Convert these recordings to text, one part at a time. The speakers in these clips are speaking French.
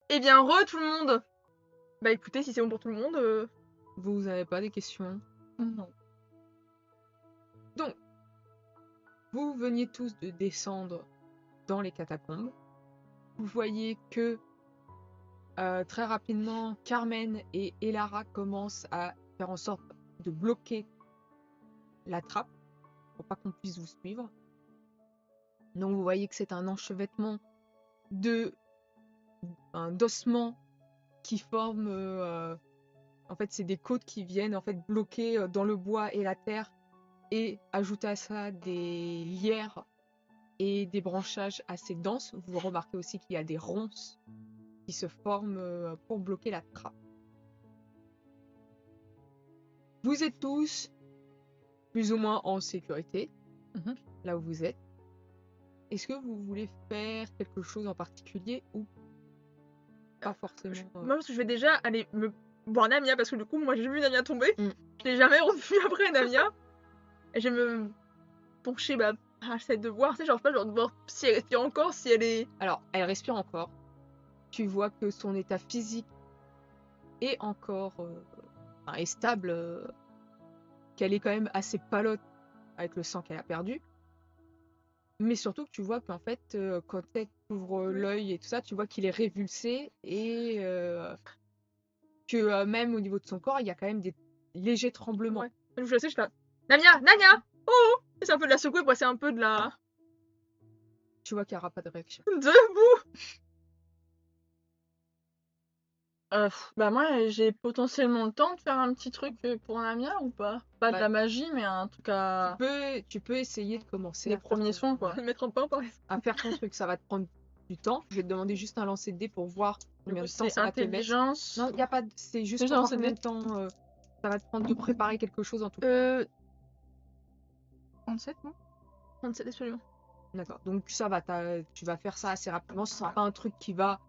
Eh bien, tout le monde. Bah écoutez, si c'est bon pour tout le monde, Vous avez pas des questions? Non. Donc, vous veniez tous de descendre dans les catacombes. Vous voyez que très rapidement, Carmen et Elara commencent à faire en sorte de bloquer la trappe pour pas qu'on puisse vous suivre. Donc vous voyez que c'est un enchevêtrement d'ossements qui forment en fait c'est des côtes qui viennent en fait bloquer dans le bois et la terre et ajouter à ça des lierres et des branchages assez denses. Vous remarquez aussi qu'il y a des ronces qui se forment pour bloquer la trappe. Vous êtes tous plus ou moins en sécurité, là où vous êtes. Est-ce que vous voulez faire quelque chose en particulier ou pas forcément moi parce que je vais déjà aller me voir Namia parce que du coup moi j'ai vu Namia tomber. Mm. Je l'ai jamais revue après Namia. Et je vais me pencher, bah, j'essaie de voir, tu sais, genre, je sais pas, genre de voir si elle respire encore, si elle est. Alors, elle respire encore. Tu vois que son état physique est encore est stable, qu'elle est quand même assez palote avec le sang qu'elle a perdu. Mais surtout que tu vois qu'en fait, quand elle ouvre l'œil et tout ça, tu vois qu'il est révulsé et que même au niveau de son corps, il y a quand même des légers tremblements. Ouais. Je sais, je fais Namia, Namia, oh! C'est un peu de la secouer, c'est un peu de la. Tu vois qu'il n'y aura pas de réaction. Debout! Bah moi j'ai potentiellement le temps de faire un petit truc pour Namia ou pas? Pas de Bah, la magie mais un truc à... Tu peux essayer de commencer les à faire premiers soins quoi. Je vais mettre un pain par exemple. à faire ton truc. Ça va te prendre du temps. Je vais te demander juste un lancer de dés pour voir Du combien coup de temps c'est ça va te mettre. intelligence... Non, y a pas. C'est juste Déjà, pour voir lancer de combien dés. de temps ça va te prendre de préparer quelque chose en tout cas. 37 non? 37 absolument. D'accord. Donc ça va, tu vas faire ça assez rapidement. Ce sera pas un truc qui va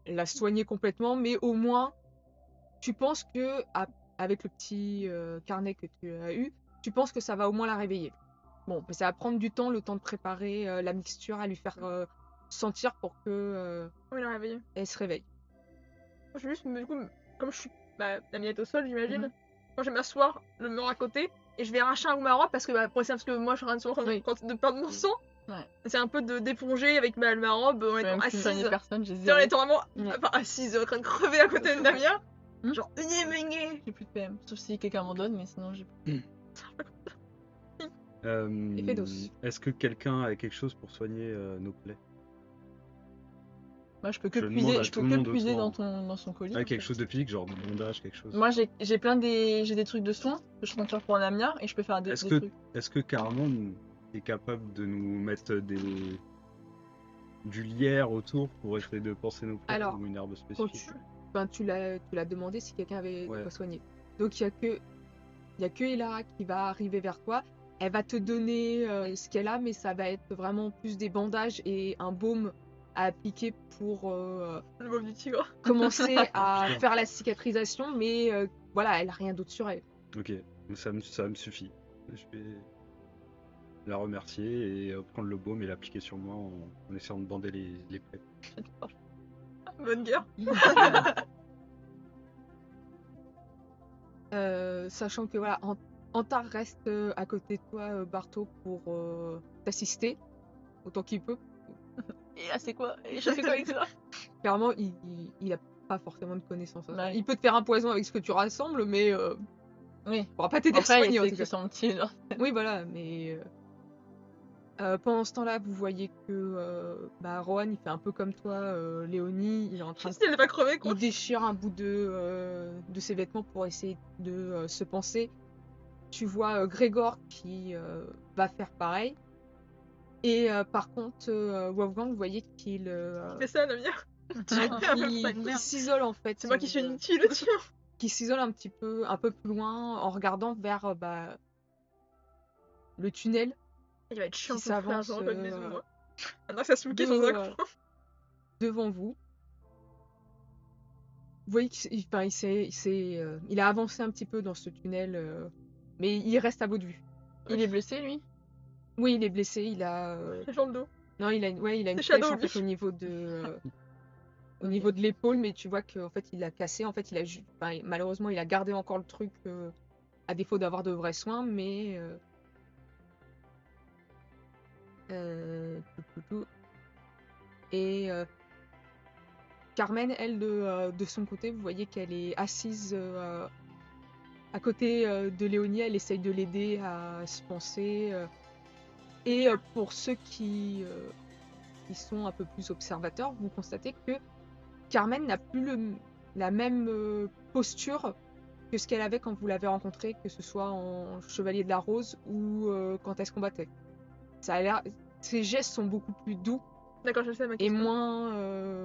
la soigner complètement, mais au moins, tu penses que avec le petit carnet que tu as eu, tu penses que ça va au moins la réveiller. Bon, mais ça va prendre du temps, le temps de préparer la mixture, à lui faire sentir pour que Oh, il a réveillé. elle se réveille. Moi, je vais juste, du coup, comme je suis. Bah, Namia est au sol, j'imagine. Mhm. Moi, je vais m'asseoir, le mur à côté, et je vais arracher un bout ma robe parce que, bah, pour essayer, parce que moi, je suis en train de, Oui. de perdre mon sang. Ouais. C'est un peu d'éponger avec ma robe en étant Même si je assise. connais personne, j'ai Tu sais, zéro. en étant vraiment Ouais. enfin, assise, en train de crever à côté de Namia. Hmm. Genre, gné. J'ai plus de PM. Sauf si quelqu'un m'en donne mais sinon j'ai plus. Ephédos. Est-ce que quelqu'un a quelque chose pour soigner nos plaies? Moi je peux que Je demande puiser, à je tout peux le que monde puiser autour. dans son colis. Ouais, en quelque fait. chose de physique, genre de bondage, quelque chose. Moi j'ai des trucs de soins que je compte faire pour Namia et je peux faire des trucs. Est-ce que Carmen est capable de nous mettre du lierre autour pour essayer de panser nos plaies Alors, ou une herbe Quand spécifique? tu l'as demandé si quelqu'un avait de Ouais. quoi soigner. Donc il y a que Elara qui va arriver vers toi. Elle va te donner ce qu'elle a, mais ça va être vraiment plus des bandages et un baume à appliquer pour Le baume du tigre. commencer à faire la cicatrisation, mais voilà, elle a rien d'autre sur elle. Ok, ça me suffit. Je vais la remercier et prendre le baume et l'appliquer sur moi en essayant de bander les plaies. Bonne guerre. Sachant que voilà, Antar reste à côté de toi, Barto, pour t'assister autant qu'il peut. Et là c'est quoi? Et je fais quoi avec ça? Clairement, il a pas forcément de connaissances. Ouais. Il peut te faire un poison avec ce que tu rassembles, mais Oui. il pourra pas t'aider à Après soigner. il en fait tout que cas. son petit... Oui, voilà, mais pendant ce temps-là, vous voyez que Rohan, il fait un peu comme toi, Léonie, il est en train de... Si elle n'est pas crevée, quoi. Il déchire un bout de ses vêtements pour essayer de se panser. Tu vois Grégor qui va faire pareil. Et par contre, Wolfgang, vous voyez qu'il Fais ça, Namia. qui s'isole en fait. C'est moi qui suis inutile, tiens. Qui s'isole un peu plus loin en regardant vers le tunnel Il va être chiant qui son frère, s'avance je rentre à une maison, moi. Maintenant que ça se met son devant vous. Vous voyez qu'il a avancé un petit peu dans ce tunnel, mais il reste à votre vue. Il est blessé lui? Oui, il est blessé, il a... Les gens de dos. Non, il a une C'est flèche Shadow, en fait lui. au niveau de au niveau de l'épaule, mais tu vois qu'en fait, il l'a cassé. En fait, malheureusement, il a gardé encore le truc à défaut d'avoir de vrais soins, mais. Tout. Et Carmen, elle, de son côté, vous voyez qu'elle est assise à côté de Léonie. Elle essaye de l'aider à se penser. Et pour ceux qui sont un peu plus observateurs, vous constatez que Carmen n'a plus la même posture que ce qu'elle avait quand vous l'avez rencontrée, que ce soit en Chevalier de la Rose ou quand elle se combattait. Ça a l'air, ses gestes sont beaucoup plus doux D'accord, je sais ma et question. moins,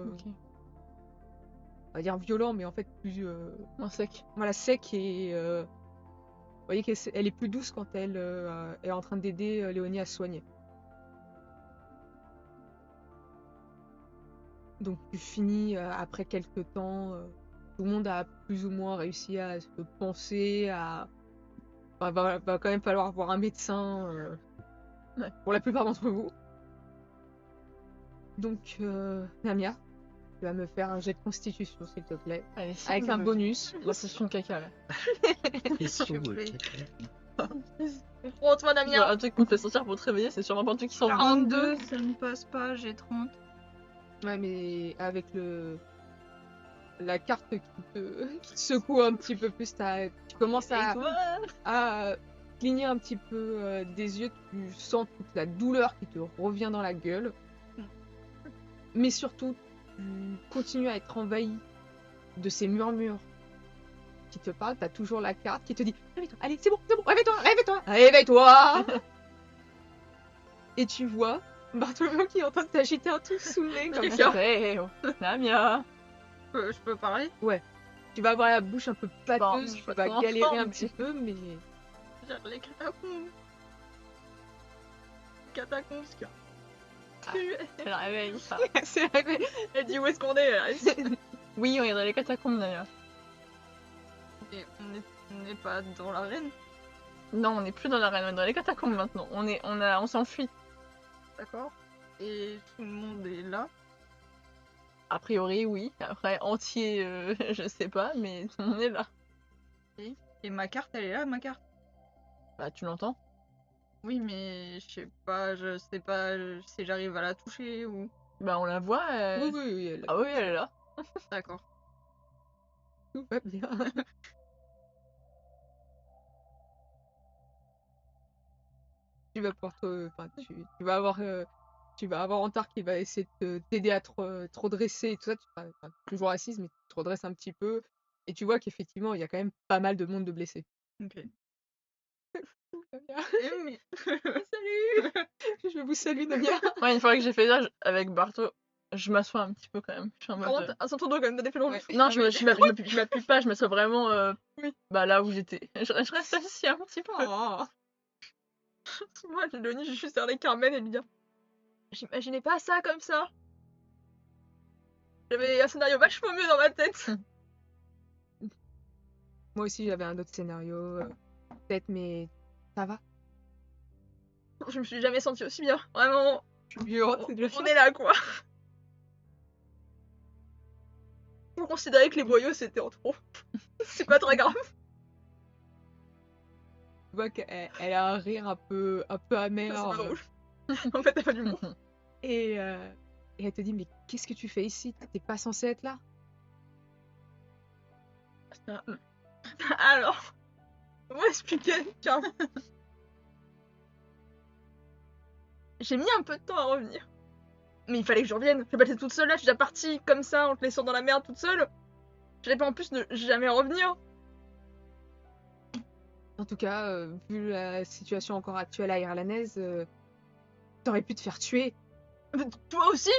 Ok. on va dire violents, mais en fait plus, Moins sec. voilà, sec et vous voyez qu'elle est plus douce quand elle est en train d'aider Léonie à se soigner. Donc tu finis après quelques temps, tout le monde a plus ou moins réussi à se penser, va quand même falloir voir un médecin Ouais. pour la plupart d'entre vous. Donc Namia, tu vas me faire un jet de constitution s'il te plaît, Allez, si avec vous un le- bonus. Moi, c'est sur le caca là. Prends-toi, Genre, Damien. un truc qu'on te fait sortir pour te réveiller, c'est sûrement pas un truc qui sort 42, ça ne passe pas, j'ai 30. Ouais, mais avec la carte qui te secoue un petit peu plus, tu commences à cligner un petit peu des yeux, tu sens toute la douleur qui te revient dans la gueule. Mais surtout, tu continues à être envahi de ces murmures qui te parlent. T'as toujours la carte qui te dit « Réveille-toi, allez, c'est bon, réveille-toi, réveille-toi !» Et tu vois Bartholomew qui est en train de t'agiter un truc sous le nez comme ça. Hey, oh, Namia. Je peux parler? Tu vas avoir la bouche un peu pâteuse, je tu suis vas pas galérer enfant, un mais- petit peu, mais... Genre les catacombes. Catacombes, ce qu'il y a. C'est le réveil, ça. C'est vrai. Elle dit où est-ce qu'on est là Oui, on est dans les catacombes d'ailleurs. Et on n'est pas dans l'arène, Non, on n'est plus dans l'arène, on est dans les catacombes maintenant. On s'enfuit. d'accord? Et tout le monde est là. A priori, oui. Après, entier, je sais pas, mais on est là. Et ma carte, elle est là, ma carte? Bah, tu l'entends? Oui, mais je sais pas si j'arrive à la toucher ou... Bah, on la voit. Oui, Ah oui, elle est là. D'accord. tout va bien. Tu vas pouvoir enfin, tu vas avoir Antar qui va essayer de t'aider à te redresser et tout ça. Tu seras toujours assise, mais tu te redresses un petit peu. Et tu vois qu'effectivement, il y a quand même pas mal de monde de blessés. Ok. Tout va bien. Mais... Salut. Je vous salue, Namia. Ouais, une fois que j'ai fait ça, avec Barto, je m'assois un petit peu quand même. Je suis en mode, Par contre, sur ton dos quand même, t'as des plombs. Ouais. Non, je m'appuie pas, je m'assois vraiment bah, là où j'étais. Je reste assis un petit peu. Oh. Moi, Léonie, je suis juste vers les Carmen et lui dire j'imaginais pas ça comme ça. J'avais un scénario vachement mieux dans ma tête. Moi aussi, j'avais un autre scénario, peut-être, mais ça va. Je me suis jamais sentie aussi bien. Vraiment, Je suis violente, c'est déjà on est là quoi. Faut considérer que les boyaux c'était en trop. C'est pas très grave. Tu vois qu'elle a un rire un peu amer. C'est pas drôle. En fait, t'as pas d'humour. Et elle te dit, mais qu'est-ce que tu fais ici? T'es pas censé être là? Alors, on va expliquer. Tiens. J'ai mis un peu de temps à revenir. Mais il fallait que je revienne. Je vais pas être toute seule là, je suis déjà partie comme ça en te laissant dans la merde toute seule. J'allais pas en plus ne jamais revenir. En tout cas, vu la situation encore actuelle à Irlanaise, t'aurais pu te faire tuer. Mais toi aussi.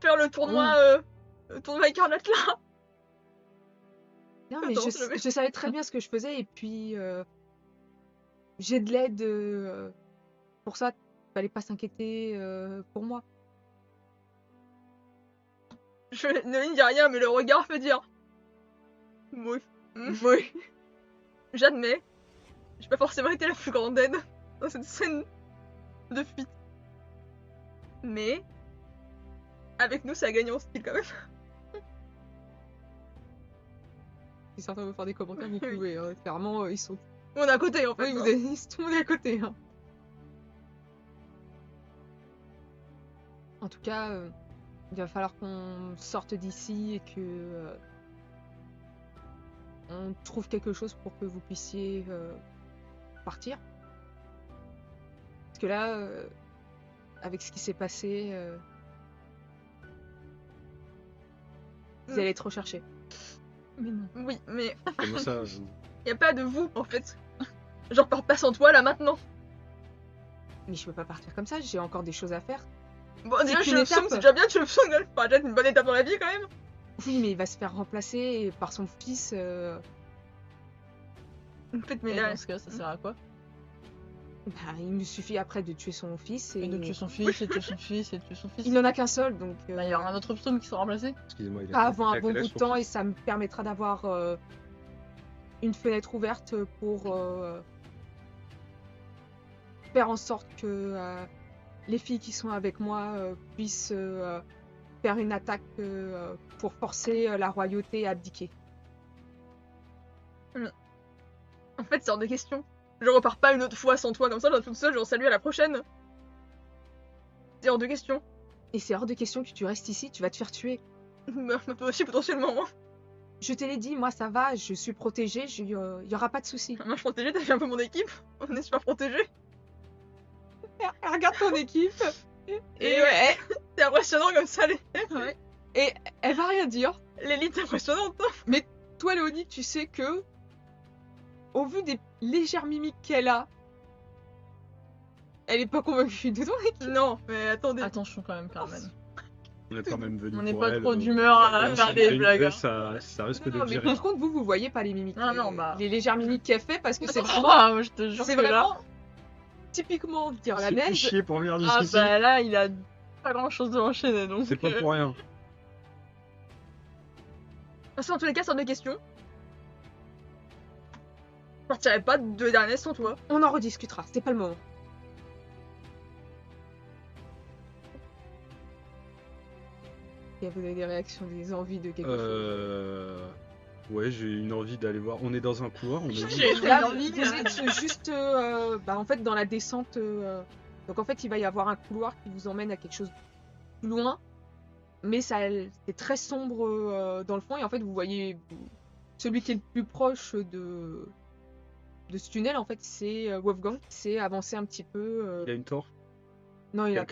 Faire le tournoi écarlate là. Non, mais Attends, je savais très bien ce que je faisais et puis j'ai de l'aide pour ça. Fallait pas s'inquiéter pour moi. Je ne dis rien, mais le regard fait dire. Oui. Oui. J'admets. J'ai pas forcément été la plus grande aide dans cette scène de fuite. Mais avec nous, ça a gagné en style quand même. Si certains veulent faire des commentaires, vous Oui. pouvez. Hein. Clairement, ils sont. On est à côté en fait. Oui, hein. tout le monde est à côté. Hein. En tout cas, il va falloir qu'on sorte d'ici et que on trouve quelque chose pour que vous puissiez partir. Parce que là, avec ce qui s'est passé, vous allez être recherchés. Mais non. Oui, mais Comment ça y a pas de vous en fait. Je repars pas sans toi là maintenant. Mais je peux pas partir comme ça, j'ai encore des choses à faire. Bon, C'est déjà, je qu'une suis le étape. c'est déjà bien, tu le sens, c'est déjà une bonne étape dans la vie quand même. Oui, mais il va se faire remplacer par son fils. En fait, mais Et là, dans ce cas, ça sert à quoi? Bah, il me suffit après de tuer son fils et Et de tuer son fils, et de tuer son fils, et de tuer son fils. il n'en a qu'un seul, donc Bah, il y aura un autre psaume qui sera remplacé. Excusez-moi, il a pas avant il un a bon quel âge, bout de son temps fils et ça me permettra d'avoir une fenêtre ouverte pour faire en sorte que les filles qui sont avec moi puissent faire une attaque pour forcer la royauté à abdiquer. en fait, c'est hors de question. Je repars pas une autre fois sans toi comme ça, je reste toute seule, je salue à la prochaine. C'est hors de question. Et c'est hors de question que tu restes ici, tu vas te faire tuer. Bah, toi aussi potentiellement. Hein. Je te l'ai dit, moi ça va, je suis protégée, il y aura pas de souci. Moi, je suis protégée, t'as fait un peu mon équipe. On est super protégés. Regarde ton équipe. Et ouais, c'est impressionnant comme ça, Et elle va rien dire. l'élite est impressionnante. Hein. Toi, Léonie, tu sais que, au vu des légères mimiques qu'elle a, elle est pas convaincue de ton équipe. Non, mais attendez. Attention quand même, Carmen. On est quand même venu On n'est pour pas elle, trop donc, d'humeur à même faire si des elle fait une blagues. baisse, ça risque de Non, mais virer. par contre, vous voyez pas les mimiques. Non, non, bah. Les légères mimiques qu'elle fait, parce que c'est vraiment, Moi, je te jure c'est que là. vraiment typiquement dire la C'est fait neige. chier pour venir Ah jusqu'ici. bah là, il a pas grand chose de enchaîner donc. C'est pas pour rien. De toute façon, dans tous les cas, c'est hors de question. Je partirai pas de dernier sans toi. On en rediscutera, c'est pas le moment. Et vous avez des réactions, des envies de quelque chose. Ouais, j'ai une envie d'aller voir. On est dans un couloir, on est J'ai où Là, une envie, vous êtes juste en fait dans la descente. Donc en fait, il va y avoir un couloir qui vous emmène à quelque chose de plus loin. Mais c'est très sombre dans le fond. Et en fait, vous voyez celui qui est le plus proche de ce tunnel, en fait, c'est Wolfgang qui s'est avancé un petit peu. Il a une torche. Non, il a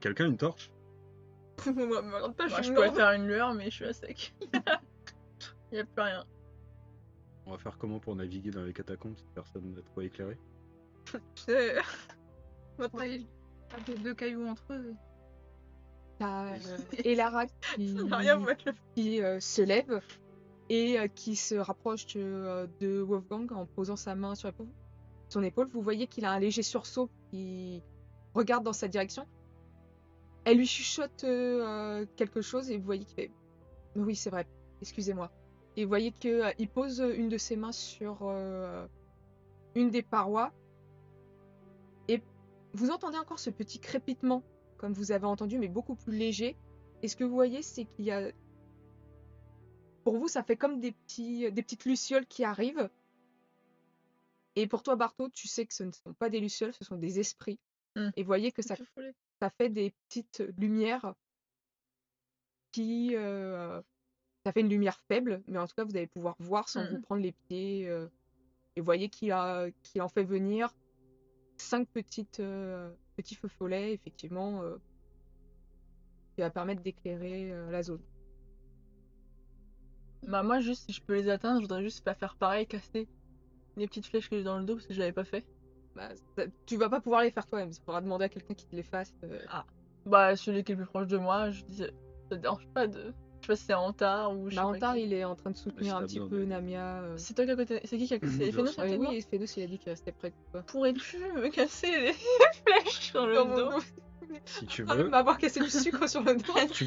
Quelqu'un une torche? Moi, me regarde pas, Moi, je je suis pourrais morte. faire une lueur, mais je suis à sec. Y a plus rien. On va faire comment pour naviguer dans les catacombes si personne n'a trop éclairé? C'est- Ouais, pas de deux cailloux entre eux. t'as Elara qui, Ça n'a rien à voir avec le qui se lève et qui se rapproche de Wolfgang en posant sa main sur son épaule. Vous voyez qu'il a un léger sursaut qui regarde dans sa direction. Elle lui chuchote quelque chose et vous voyez qu'il fait « Oui, c'est vrai, excusez-moi ». Et vous voyez qu'il pose une de ses mains sur une des parois et vous entendez encore ce petit crépitement comme vous avez entendu, mais beaucoup plus léger. Et ce que vous voyez, c'est qu'il y a... Pour vous, ça fait comme des petites lucioles qui arrivent. Et pour toi, Barto, tu sais que ce ne sont pas des lucioles, ce sont des esprits. Et vous voyez que ça fait des petites lumières qui... ça fait une lumière faible, mais en tout cas, vous allez pouvoir voir sans vous prendre les pieds. Et vous voyez qu'il en fait venir 5 petits feux follets, effectivement, qui va permettre d'éclairer la zone. Bah, moi, juste si je peux les atteindre, je voudrais juste pas faire pareil, casser les petites flèches que j'ai dans le dos parce que je l'avais pas fait. Bah, tu vas pas pouvoir les faire toi-même, il faudra demander à quelqu'un qui te les fasse. Bah, celui qui est le plus proche de moi, je dis, ça te dérange pas de. Je sais pas si c'est Antar ou je sais pas Antar, qui. il est en train de soutenir un petit peu Namia. C'est toi qui as côté. C'est qui a C'est Phénos à côté de moi Oui, Phénos, il a dit qu'il restait près de toi. Pourrais-tu me casser les flèches sur le Dans mon dos dos. Si tu Ah, veux. il va avoir cassé du sucre sur le dos. Tu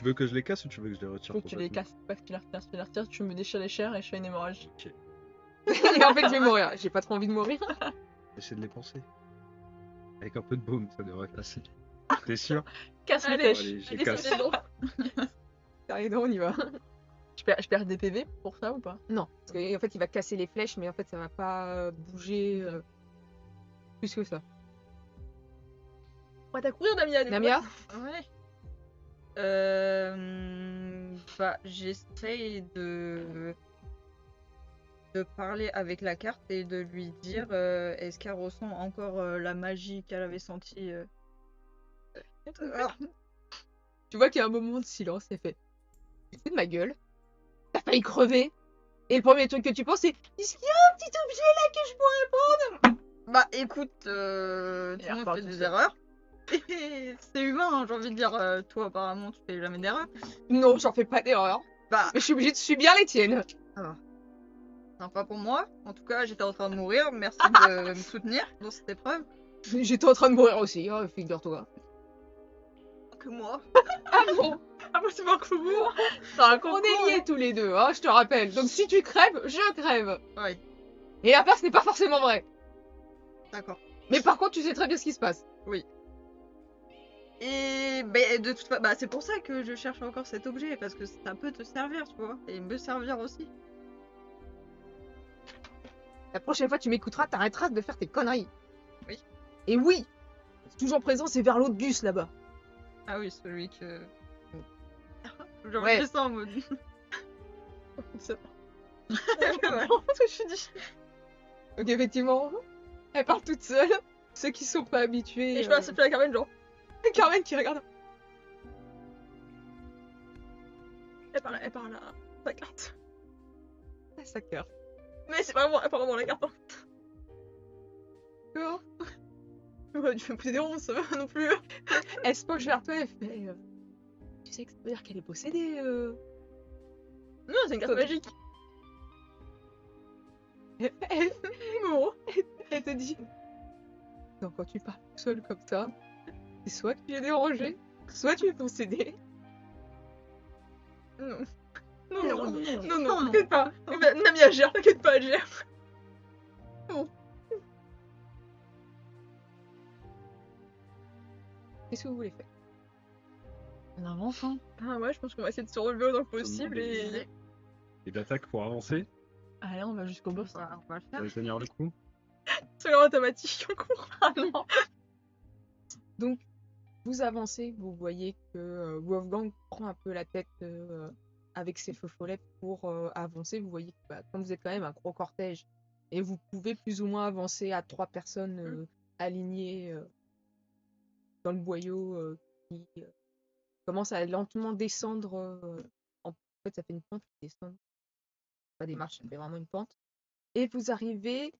veux que je les casse ou tu veux que je les retire Faut que tu les complètement? casses, pas que tu les retires, tu me déchires les chairs et je fais une hémorragie. Et en fait, je vais mourir. J'ai pas trop envie de mourir. Essaie de les penser. Avec un peu de baume, ça devrait passer. T'es sûr? Casse les Allez, flèches. Allez, j'ai allez, casse. c'est bon. Allez, non, on y va. Je perds des PV pour ça ou pas? Non, parce qu'en fait, il va casser les flèches, mais en fait, ça va pas bouger plus que ça. On va t'accourir, Namia. Namia? Ouais. Bah, j'essaye de parler avec la carte et de lui dire est-ce qu'elle ressent encore la magie qu'elle avait sentie. Ah, Tu vois qu'il y a un moment de silence, elle fait « Tu te fous de ma gueule? T'as failli crever? » Et le premier truc que tu penses, c'est « Est-ce qu'il y a un petit objet là que je pourrais bah écoute, tout Il le monde repart fait tout des seul. erreurs. Et c'est humain, hein, j'ai envie de dire. Toi apparemment tu fais jamais d'erreur. ?» Non, j'en fais pas d'erreur. Bah, Mais je suis obligée de subir les tiennes. sympa pour moi. En tout cas, j'étais en train de mourir. Merci de me soutenir dans cette épreuve. J'étais en train de mourir aussi, hein, figure-toi. Que moi. Ah bon? Ah, moi, c'est pas que vous. On est liés tous les deux, hein, je te rappelle. Donc si tu crèves, je crève. Ouais, Et l'inverse n'est pas forcément vrai. d'accord. Mais par contre, tu sais très bien ce qui se passe. Et bah, de toute façon, bah, c'est pour ça que je cherche encore cet objet, parce que ça peut te servir, tu vois, et me servir aussi. La prochaine fois, tu m'écouteras, t'arrêteras de faire tes conneries. Oui. Et oui, c'est toujours présent, c'est vers l'autre Gus là-bas. Ah oui, celui que... Genre, Ouais. fait ça en mode... C'est Ouais. ce que je suis dit. Donc effectivement, elle parle toute seule. Ceux qui sont pas habitués. Et je passe à la Carmen, genre. Carmen qui regarde. Elle parle à sa carte. à sa cœur. Mais c'est vraiment apparemment la carte. D'accord. Ouais, tu fais pousser des ronces non plus. Elle se penche vers toi et fait. Tu sais que ça veut dire qu'elle est possédée. Non, c'est une carte Toi, magique. Non. Elle te dit. Donc quand tu parles seule comme ça, c'est soit que tu es dérangé, soit tu es possédé. Non. Non, Non, non, non, t'inquiète pas. Namia gère, t'inquiète pas, elle gère. Qu'est-ce que vous voulez faire? On avance, hein. Ah ouais, je pense qu'on va essayer de se relever autant que possible et... Et d'attaque pour avancer, Allez, on va jusqu'au boss. Voilà, on va le ça faire. va tenir le coup. C'est vraiment automatique en cours. Ah non. Donc, vous avancez, vous voyez que Wolfgang prend un peu la tête avec ses feux follets pour avancer. Vous voyez que comme vous êtes quand même un gros cortège et vous pouvez plus ou moins avancer à 3 personnes alignées dans le boyau qui commence à lentement descendre. En fait, ça fait une pente qui descend. Pas des marches, ça fait vraiment une pente. Et vous arrivez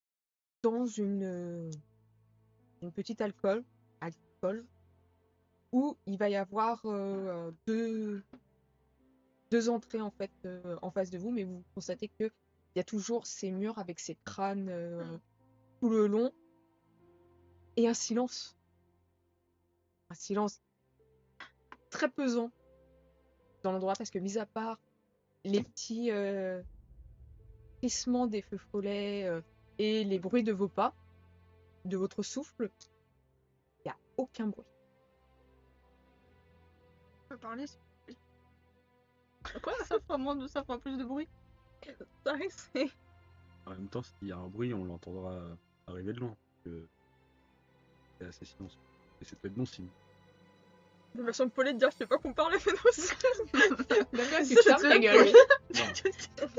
dans une petite alcôve où il va y avoir deux entrées en fait en face de vous, mais vous constatez que il y a toujours ces murs avec ces crânes tout le long et un silence très pesant dans l'endroit parce que mis à part les petits crissements des feux follets et les bruits de vos pas, de votre souffle, il n'y a aucun bruit. On peut parler, s'il vous plaît. Quoi? Ça fera plus de bruit. Ça risque, c'est... En même temps, s'il y a un bruit, on l'entendra arriver de loin. Que c'est assez silencieux. Et c'est peut-être bon signe. De façon polie de dire je sais pas qu'on parle, mais non, c'est... D'accord, tu Ça, fermes c'est ta le gueule.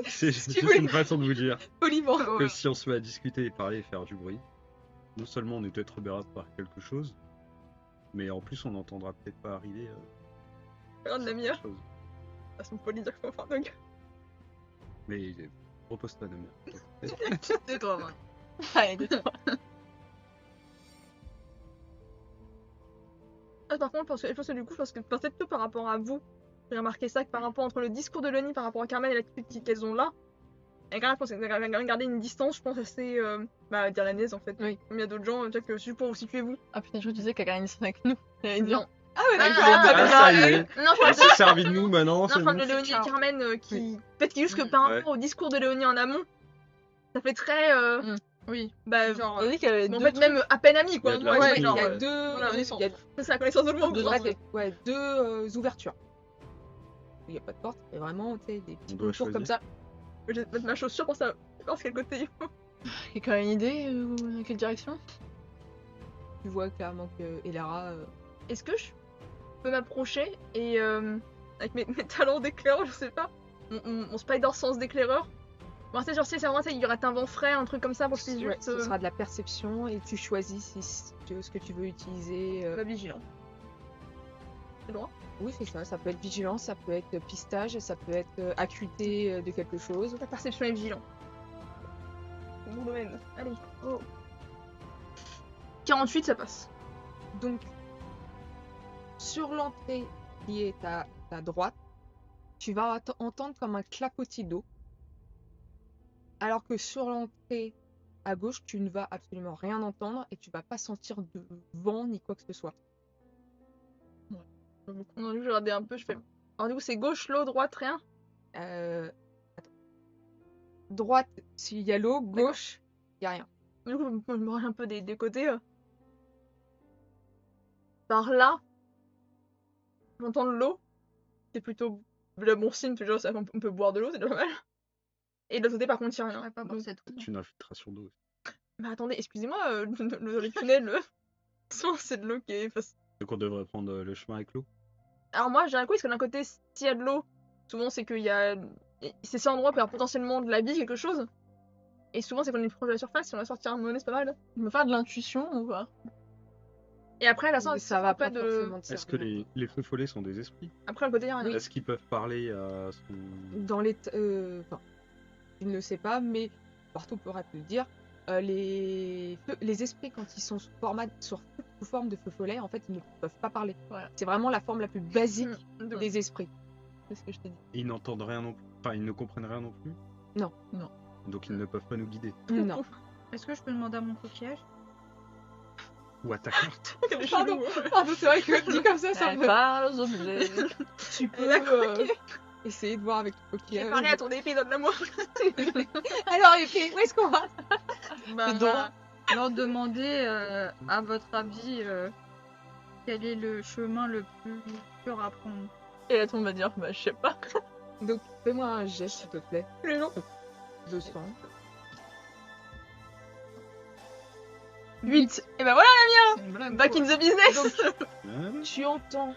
C'est juste voulais- une façon de vous dire Poliment. que si on se met à discuter et parler et faire du bruit, non seulement on est peut-être repérable par quelque chose, mais en plus on n'entendra peut-être pas arriver Regarde Namia. chose. De façon polie de dire qu'il faut faire de gueule. Mais repose-toi, Namia. C'est toi, moi. Allez, détends. Ah, par contre, je pense que du coup, parce que peut-être que par rapport à vous, j'ai remarqué ça, que par rapport entre le discours de Lenny par rapport à Carmen et l'attitude qu'elles ont là, et quand même, je pense qu'elles ont quand même gardé une distance, je pense, assez dirlanaise en fait. Oui. Comme il y a d'autres gens, peut-être que juste pour vous situer vous. Ah putain, je disais qu'elle a gagné ça avec nous. J'allais dire. Non. Ah ouais, Ah, d'accord. ah, Ah, ça y est. Non, je Elle parle s'est servie de nous maintenant, non, c'est je parle de bon. Léonie et Carmen qui. Peut-être que juste que par rapport au discours de Léonie en amont, ça fait très. Oui. Bah, Genre, On dit qu'elle avait en deux fait, même à peine amis, Il y quoi. a de la Moi, Ouais, il y genre, a deux, voilà, il y a c'est la connaissance de moi. deux, quoi. deux ouvertures. Il n'y a pas de porte, c'est vraiment tu sais, des petits doit contours comme choisir. ça. Je vais mettre ma chaussure pour savoir quel côté. Quelqu'un a une idée dans quelle direction? Tu vois clairement que Elara. Est-ce que je peux m'approcher et avec mes talents d'éclaireur, je sais pas, mon spider sense d'éclaireur. Bon, tu sais, genre, si c'est vraiment ça, il y aurait un vent frais, un truc comme ça pour que je puisse Ouais, juste. ce sera de la perception et tu choisis ce que tu veux utiliser. Pas vigilant. C'est droit. Oui, c'est ça. Ça peut être vigilance, ça peut être pistage, ça peut être acuité de quelque chose. La perception est vigilant. C'est mon domaine. Allez. Oh. 48, ça passe. Donc, sur l'entrée qui est à ta droite, tu vas entendre comme un clapotis d'eau. Alors que sur l'entrée à gauche, tu ne vas absolument rien entendre et tu vas pas sentir de vent ni quoi que ce soit. Non, du coup, je regardais un peu, je fais. Alors, du coup, c'est gauche, l'eau, droite, rien. Attends. Droite, s'il y a l'eau, gauche, il n'y a rien. Du coup, je me range un peu des côtés. Par là, j'entends de l'eau. C'est plutôt le bon signe, déjà, on peut boire de l'eau, c'est déjà pas mal. Et de l'autre côté, par contre, il n'y a rien. j'aurais pas Donc, cette eau. C'est une infiltration d'eau. Mais attendez, excusez-moi, le tunnel, souvent c'est de l'eau qui est. Donc on devrait prendre le chemin avec l'eau. Alors moi, j'ai un coup, parce que d'un côté, s'il y a de l'eau, souvent c'est qu'il y a. C'est cet endroit peut y avoir potentiellement de la vie, quelque chose. Et souvent, c'est qu'on est proche de la surface, si on va sortir un monnaie, c'est pas mal. Je me faire de l'intuition ou pas? Et après, la fin, Ça va pas de. forcément te Est-ce que servir. les feux follets sont des esprits? Après, le côté, il y a rien. Est-ce qu'ils peuvent parler à son... Dans les... Enfin, tu ne le sais pas, mais Barto pourra te le dire. Les esprits, quand ils sont sous forme de feu follet, en fait, ils ne peuvent pas parler. Voilà. C'est vraiment la forme la plus basique De- des esprits. C'est ce que je t'ai dit. Ils n'entendent rien non plus. Enfin, ils ne comprennent rien non plus. Non. Non. Donc ils ne peuvent pas nous guider. Non. Est-ce que je peux demander à mon coquillage? Ou à ta carte. Quel Pardon. chelou, hein. Pardon, c'est vrai que dit comme ça Elle me... parle aux objets. Tu peux essayer de voir avec ton J'ai coquillage. parlé à ton épée, donne-la moi. Alors, épée, où est-ce qu'on va? Bah, droit. leur demander, à votre avis, quel est le chemin le plus dur à prendre. Et la tombe va dire, bah je sais pas. Donc, fais-moi un geste, s'il te plaît. Les gens. 200. 8. Et bah voilà, C'est une blague, back quoi. in the business. Tu entends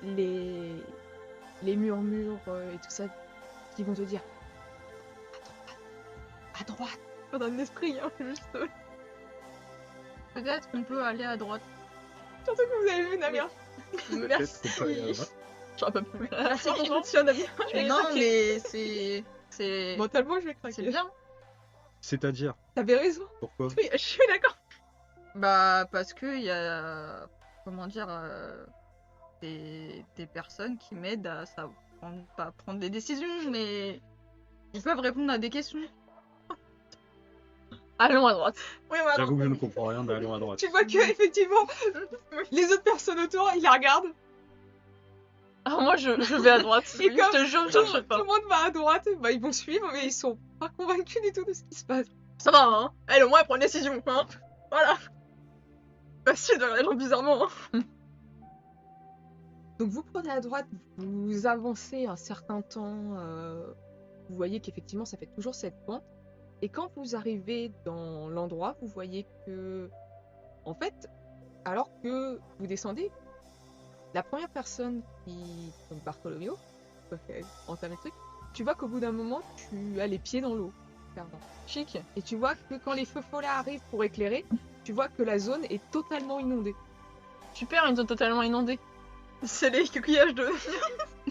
les murmures et tout ça qui vont te dire à droite. Pas d'un esprit, hein, juste. Peut-être qu'on peut aller à droite. Surtout que vous avez vu, Namia. Peut-être qu'on peut aller à Merci. droite. J'aurais pas pu. Merci pour ton soutien, Namia. Non, mais c'est Mentalement, je vais c'est craquer. bien. C'est-à-dire, T'avais raison. pourquoi? Oui, je suis d'accord. Bah, parce que il y a, comment dire, des personnes qui m'aident à pas prendre des décisions, mais ils peuvent répondre à des questions. Allons à droite. Oui, voilà. J'avoue que je ne comprends rien, mais allons à droite. Tu vois que effectivement, les autres personnes autour, ils la regardent. Alors moi je vais à droite. Et Je comme te jure, tout, je cherche tout pas. le monde va à droite, bah ils vont suivre, mais ils sont pas convaincus du tout de ce qui se passe. Ça va, hein. Elle, au moins, elle prend une décision, hein. Voilà. Facile de regarder les gens bizarrement, hein. Donc vous prenez à droite, vous avancez un certain temps, vous voyez qu'effectivement ça fait toujours cette pente. Et quand vous arrivez dans l'endroit, vous voyez que, en fait, alors que vous descendez, la première personne qui, donc Bartholoméo, entame le truc, tu vois qu'au bout d'un moment, tu as les pieds dans l'eau. Pardon. Chic. Et tu vois que quand les feux follets arrivent pour éclairer, tu vois que la zone est totalement inondée. Super, une zone totalement inondée. C'est les coquillages de.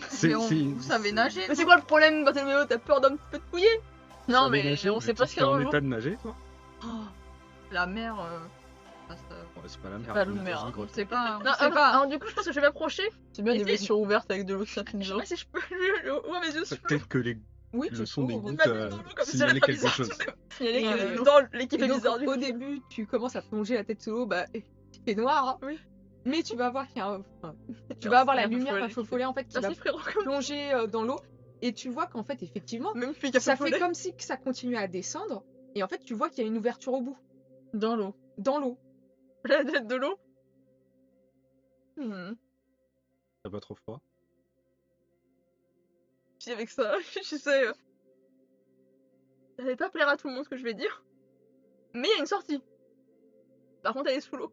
C'est- Mais c'est- vous savez nager. Mais c'est quoi le problème, Bartholoméo? T'as peur d'un petit peu de fouiller? Non savais mais nager, on sait pas tu ce qu'il y a serais dans en le jour. état de nager, toi? La mer, Ouais, c'est pas la mer. pas on est la mer, dans une hein. grotte. c'est pas, Non, on sait pas. alors, du coup, je pense que je vais m'approcher. C'est bien Et des c'est- blessures ouvertes avec de l'eau qui s'infiltre Je sais dedans. pas si je peux ouvrir mes yeux sous l'eau. Peut-être que les Oui, tu leçons des peux. gouttes Bah, dans l'eau, comme ça, signalaient elle a quelque bizarre. chose. Signaler qu'il y a Et, des- Dans l'équipe Et est donc, bizarre du au coup. début, tu commences à plonger la tête sous l'eau, bah, il fait noir, hein. Oui. Mais tu vas voir qu'il y a tu vas avoir la un feu lumière follet d'un feu follet en fait qui va Merci frérot. plonger dans l'eau et tu vois qu'en fait effectivement Même fille qui a ça fait fait comme si que ça continuait à descendre Et en fait, tu vois qu'il y a une ouverture au bout, Dans l'eau. dans l'eau. La tête de l'eau. Hmm. T'as pas trop froid? Puis avec ça, je sais, ça va pas plaire à tout le monde ce que je vais dire. Mais il y a une sortie. Par contre, elle est sous l'eau.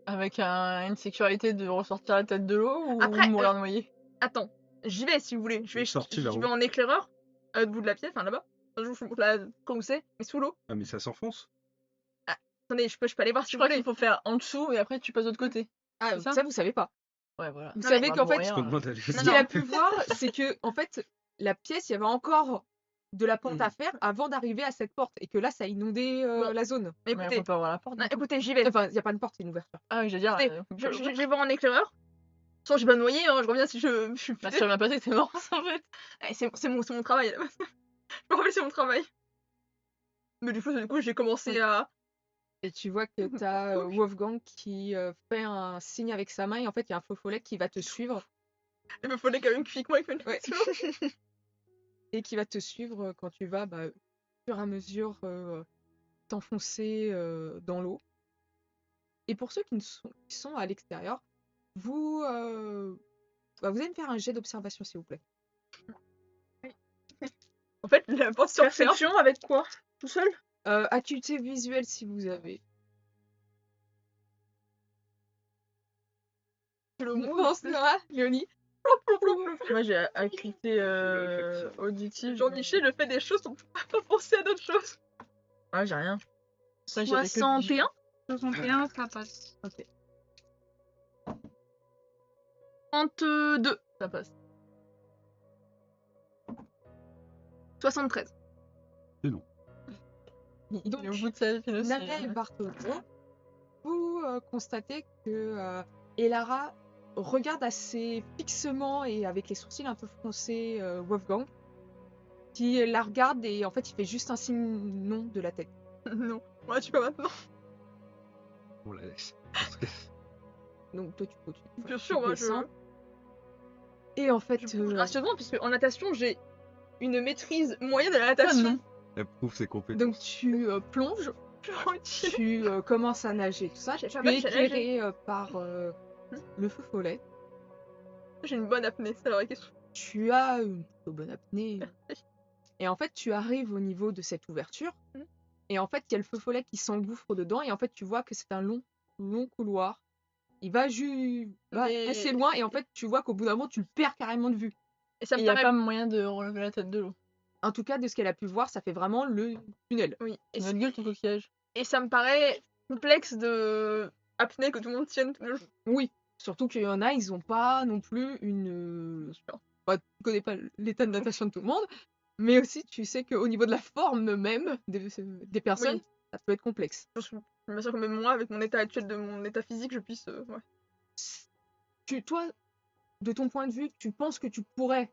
Avec une sécurité de ressortir la tête de l'eau ou Après, mourir noyé. Attends, j'y vais si vous voulez. Une sortie vers j'y où? vais en éclaireur, à l'autre bout de la pièce, enfin là-bas. Enfin, je vous montre là, quand où c'est, mais sous l'eau. Ah, mais ça s'enfonce? Attendez, je peux aller voir si Je vous crois voulez. qu'il faut faire en dessous et après tu passes de l'autre côté. Ah, C'est ça ça, vous savez pas. Ouais, voilà. Vous Non, savez On va qu'en fait, mourir, Je te demande d'aller ce Non, qu'il non. a pu voir, c'est que en fait, la pièce, il y avait encore de la pente à faire avant d'arriver à cette porte. Et que là, ça a inondé Bon. la zone. Mais Mais on écoutez, peut pas avoir la porte. non, du coup. écoutez, j'y vais. Enfin, il n'y a pas de porte, c'est une ouverture. Ah oui, je veux dire. Écoutez, je vais voir en éclaireur. Sans je vais pas me noyer, hein, je reviens si je suis Bah, puté. ça m'a passé que t'es mort en fait. Eh, c'est mon travail. Je me rappelle, c'est mon travail. Mais du coup, j'ai commencé à. Et tu vois que tu as Wolfgang qui fait un signe avec sa main. Et en fait, il y a un faux follet qui va te suivre. Il me fallait quand même cuiquement avec une Ouais. sous l'eau. Et qui va te suivre quand tu vas, au fur et à mesure, t'enfoncer dans l'eau. Et pour ceux qui sont à l'extérieur, vous, vous allez me faire un jet d'observation, s'il vous plaît. En fait, la porte se referme. Perception avec quoi? Tout seul? Acuité visuelle, si vous avez. Le Bon, mot. ça, Léonie. Moi j'ai acuité fait ça. auditive. Jean-Michel le fait des choses on peut pas penser à d'autres choses. Ah, j'ai rien. Ça, j'avais que 61. 61, ça passe. Ok. 32. Ça passe. 73. Donc, Il est au bout de sa vie, aussi. Nadia et Bartolo, vous constatez que Elara regarde assez fixement et avec les sourcils un peu froncés Wolfgang, qui la regarde et en fait il fait juste un signe non de la tête. Non. Ouais, tu peux maintenant. On la laisse. Donc toi tu continues. Bien Tu sûr, moi je. descends. Et en fait, Je bouge gracieusement, puisque en natation, j'ai une maîtrise moyenne de la natation. non. Elle prouve ses compétences. donc tu plonges, Tranquille. tu commences à nager, tout ça. J'ai Tu pas es mal, j'ai éclairé par le feu follet. J'ai une bonne apnée, c'est la vraie question. Tu as une plutôt bonne apnée. Et en fait, tu arrives au niveau de cette ouverture. Mhm. Et en fait, il y a le feu follet qui s'engouffre dedans. Et en fait, tu vois que c'est un long couloir. Il va Mais- assez loin. Et en fait, tu vois qu'au bout d'un moment, tu le perds carrément de vue. Et ça Il me n'y a paraît. pas moyen de relever la tête de l'eau. En tout cas, de ce qu'elle a pu voir, ça fait vraiment le tunnel. Oui. Notre gueule, ton coquillage. Et ça me paraît complexe de apnée que tout le monde tienne tout le jour. Oui. Surtout qu'il y en a, ils n'ont pas non plus une. Bah, tu connais pas l'état de natation de tout le monde. Mais aussi, tu sais qu'au niveau de la forme même des personnes, Oui. ça peut être complexe. Je suis bien sûr que même moi, avec mon état actuel de mon état physique, je puisse. Ouais. Toi, de ton point de vue, tu penses que tu pourrais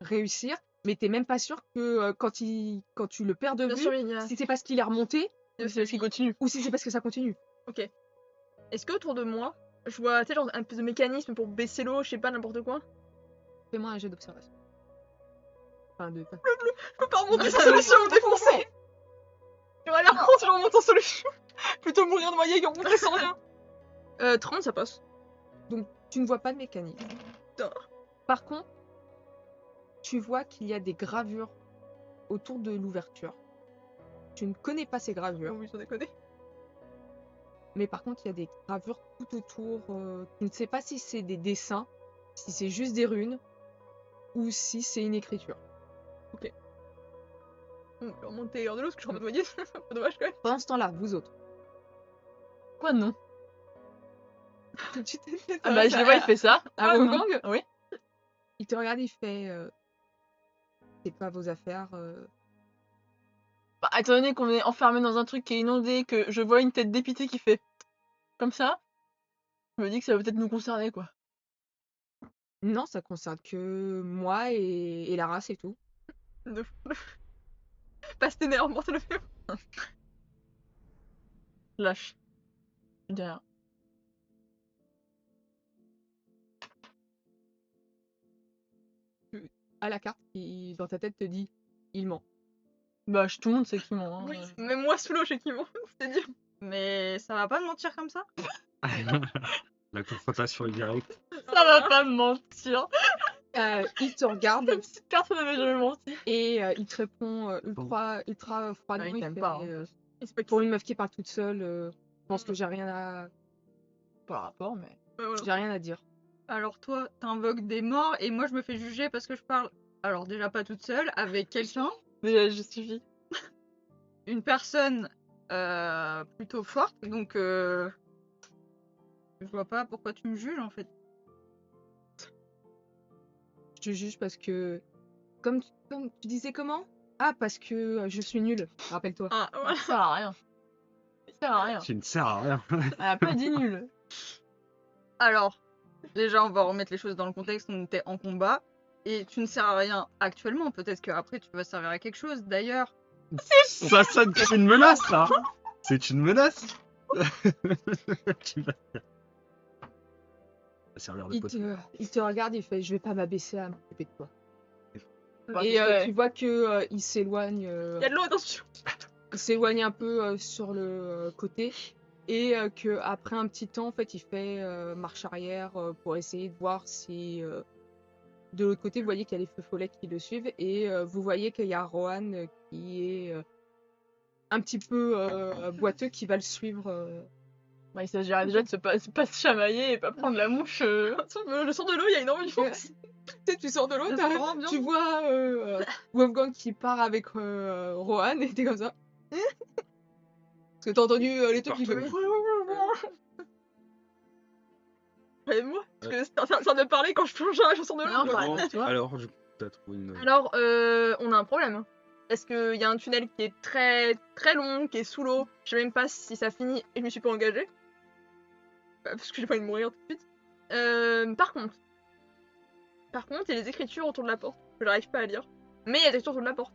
réussir, mais t'es même pas sûr que quand tu le perds de Bien vue, sûr, il y a. si c'est parce qu'il est remonté Bien C'est sûr, ce qui continue. ou si c'est parce que ça continue. Est-ce que autour de moi, je vois tu sais, genre un peu de mécanisme pour baisser l'eau, je sais pas, n'importe quoi? Fais-moi un jet d'observation. Enfin, Je peux pas remonter Non, sans ça solution, va, me défoncer! J'aurais l'air con si je remonte en solution. Plutôt mourir noyé que remonter sans rien. 30, ça passe. Donc, tu ne vois pas de mécanisme. Putain. Par contre, tu vois qu'il y a des gravures autour de l'ouverture. Tu ne connais pas ces gravures, Oui, sans déconner. mais par contre, il y a des gravures tout autour. Tu ne sais pas si c'est des dessins, si c'est juste des runes, ou si c'est une écriture. On peut remonter hors de l'eau parce que je suis en mode noyé. C'est un peu dommage quand même. Pendant ce temps-là, vous autres. Quoi, non? Tu t'es- Ah bah, je le vois, il fait ça. Ah, non. Wolfgang Oui. Il te regarde, il fait c'est pas vos affaires. Bah, étant donné qu'on est enfermé dans un truc qui est inondé, que je vois une tête dépitée qui fait comme ça, je me dis que ça va peut-être nous concerner, quoi. Non, ça concerne que moi et Lara, c'est tout. Ne- Passe tes nerfs, morte le fait. Lâche. Je dis rien. À la carte qui, dans ta tête, te dit il ment. Bah, tout le monde sait qui ment. Hein. Oui, même moi sous l'eau, je sais qu'ils vont. C'est dire. Mais ça va pas de mentir comme ça? La confrontation est directe. Ça va pas me mentir. Il te regarde Personne n'avait jamais menti. et il te répond ultra froidement. Ah, il il t'aime fait, pas, hein. Et c'est pas pour une meuf qui parle toute seule, je pense que j'ai rien à Pas le rapport, mais. voilà. j'ai rien à dire. Alors toi, t'invoques des morts et moi je me fais juger parce que je parle. Alors déjà pas toute seule, avec quelqu'un, Déjà, je justifie. une personne plutôt forte, donc je vois pas pourquoi tu me juges en fait. Je te juge parce que comme tu disais comment? Ah, parce que je suis nulle, rappelle-toi. Ah, voilà. Ça sert à rien. Ça sert à rien. Tu ne sers à rien. Elle a pas dit nul. Alors, déjà on va remettre les choses dans le contexte, on était en combat et tu ne sers à rien actuellement, peut-être qu'après tu vas servir à quelque chose. D'ailleurs, Ça sonne comme une menace, là. C'est une menace. Tu vas servir de pote. Il te regarde, il fait je vais pas m'abaisser à m'occuper de toi. Bah, Et ouais. tu vois que il s'éloigne. Il y a de l'eau, attention. Il s'éloigne un peu sur le côté et que après un petit temps en fait il fait marche arrière pour essayer de voir si de l'autre côté vous voyez qu'il y a les feux follets qui le suivent et vous voyez qu'il y a Rohan qui est un petit peu boiteux qui va le suivre. Bah, il s'agirait déjà de pas se chamailler et pas prendre la mouche. Je sors de l'eau, il y a énormément de force. Tu sais, tu sors de l'eau, Ça t'as- se rend bien. tu vois Wolfgang qui part avec Rohan et t'es comme ça. Parce que t'as entendu les trucs qui Parfait. fait. Moi, parce que c'est en train de parler quand je plonge dans la chanson de l'eau. Non, quoi. bah, Bon, tu vois. alors, du coup, t'as trouvé une. Alors, on a un problème. Parce qu'il y a un tunnel qui est très très long, qui est sous l'eau. Je sais même pas si ça finit et je me suis pas engagée. Parce que j'ai pas envie de mourir tout de suite. Par contre, il y a des écritures autour de la porte que j'arrive pas à lire. Mais il y a des écritures autour de la porte.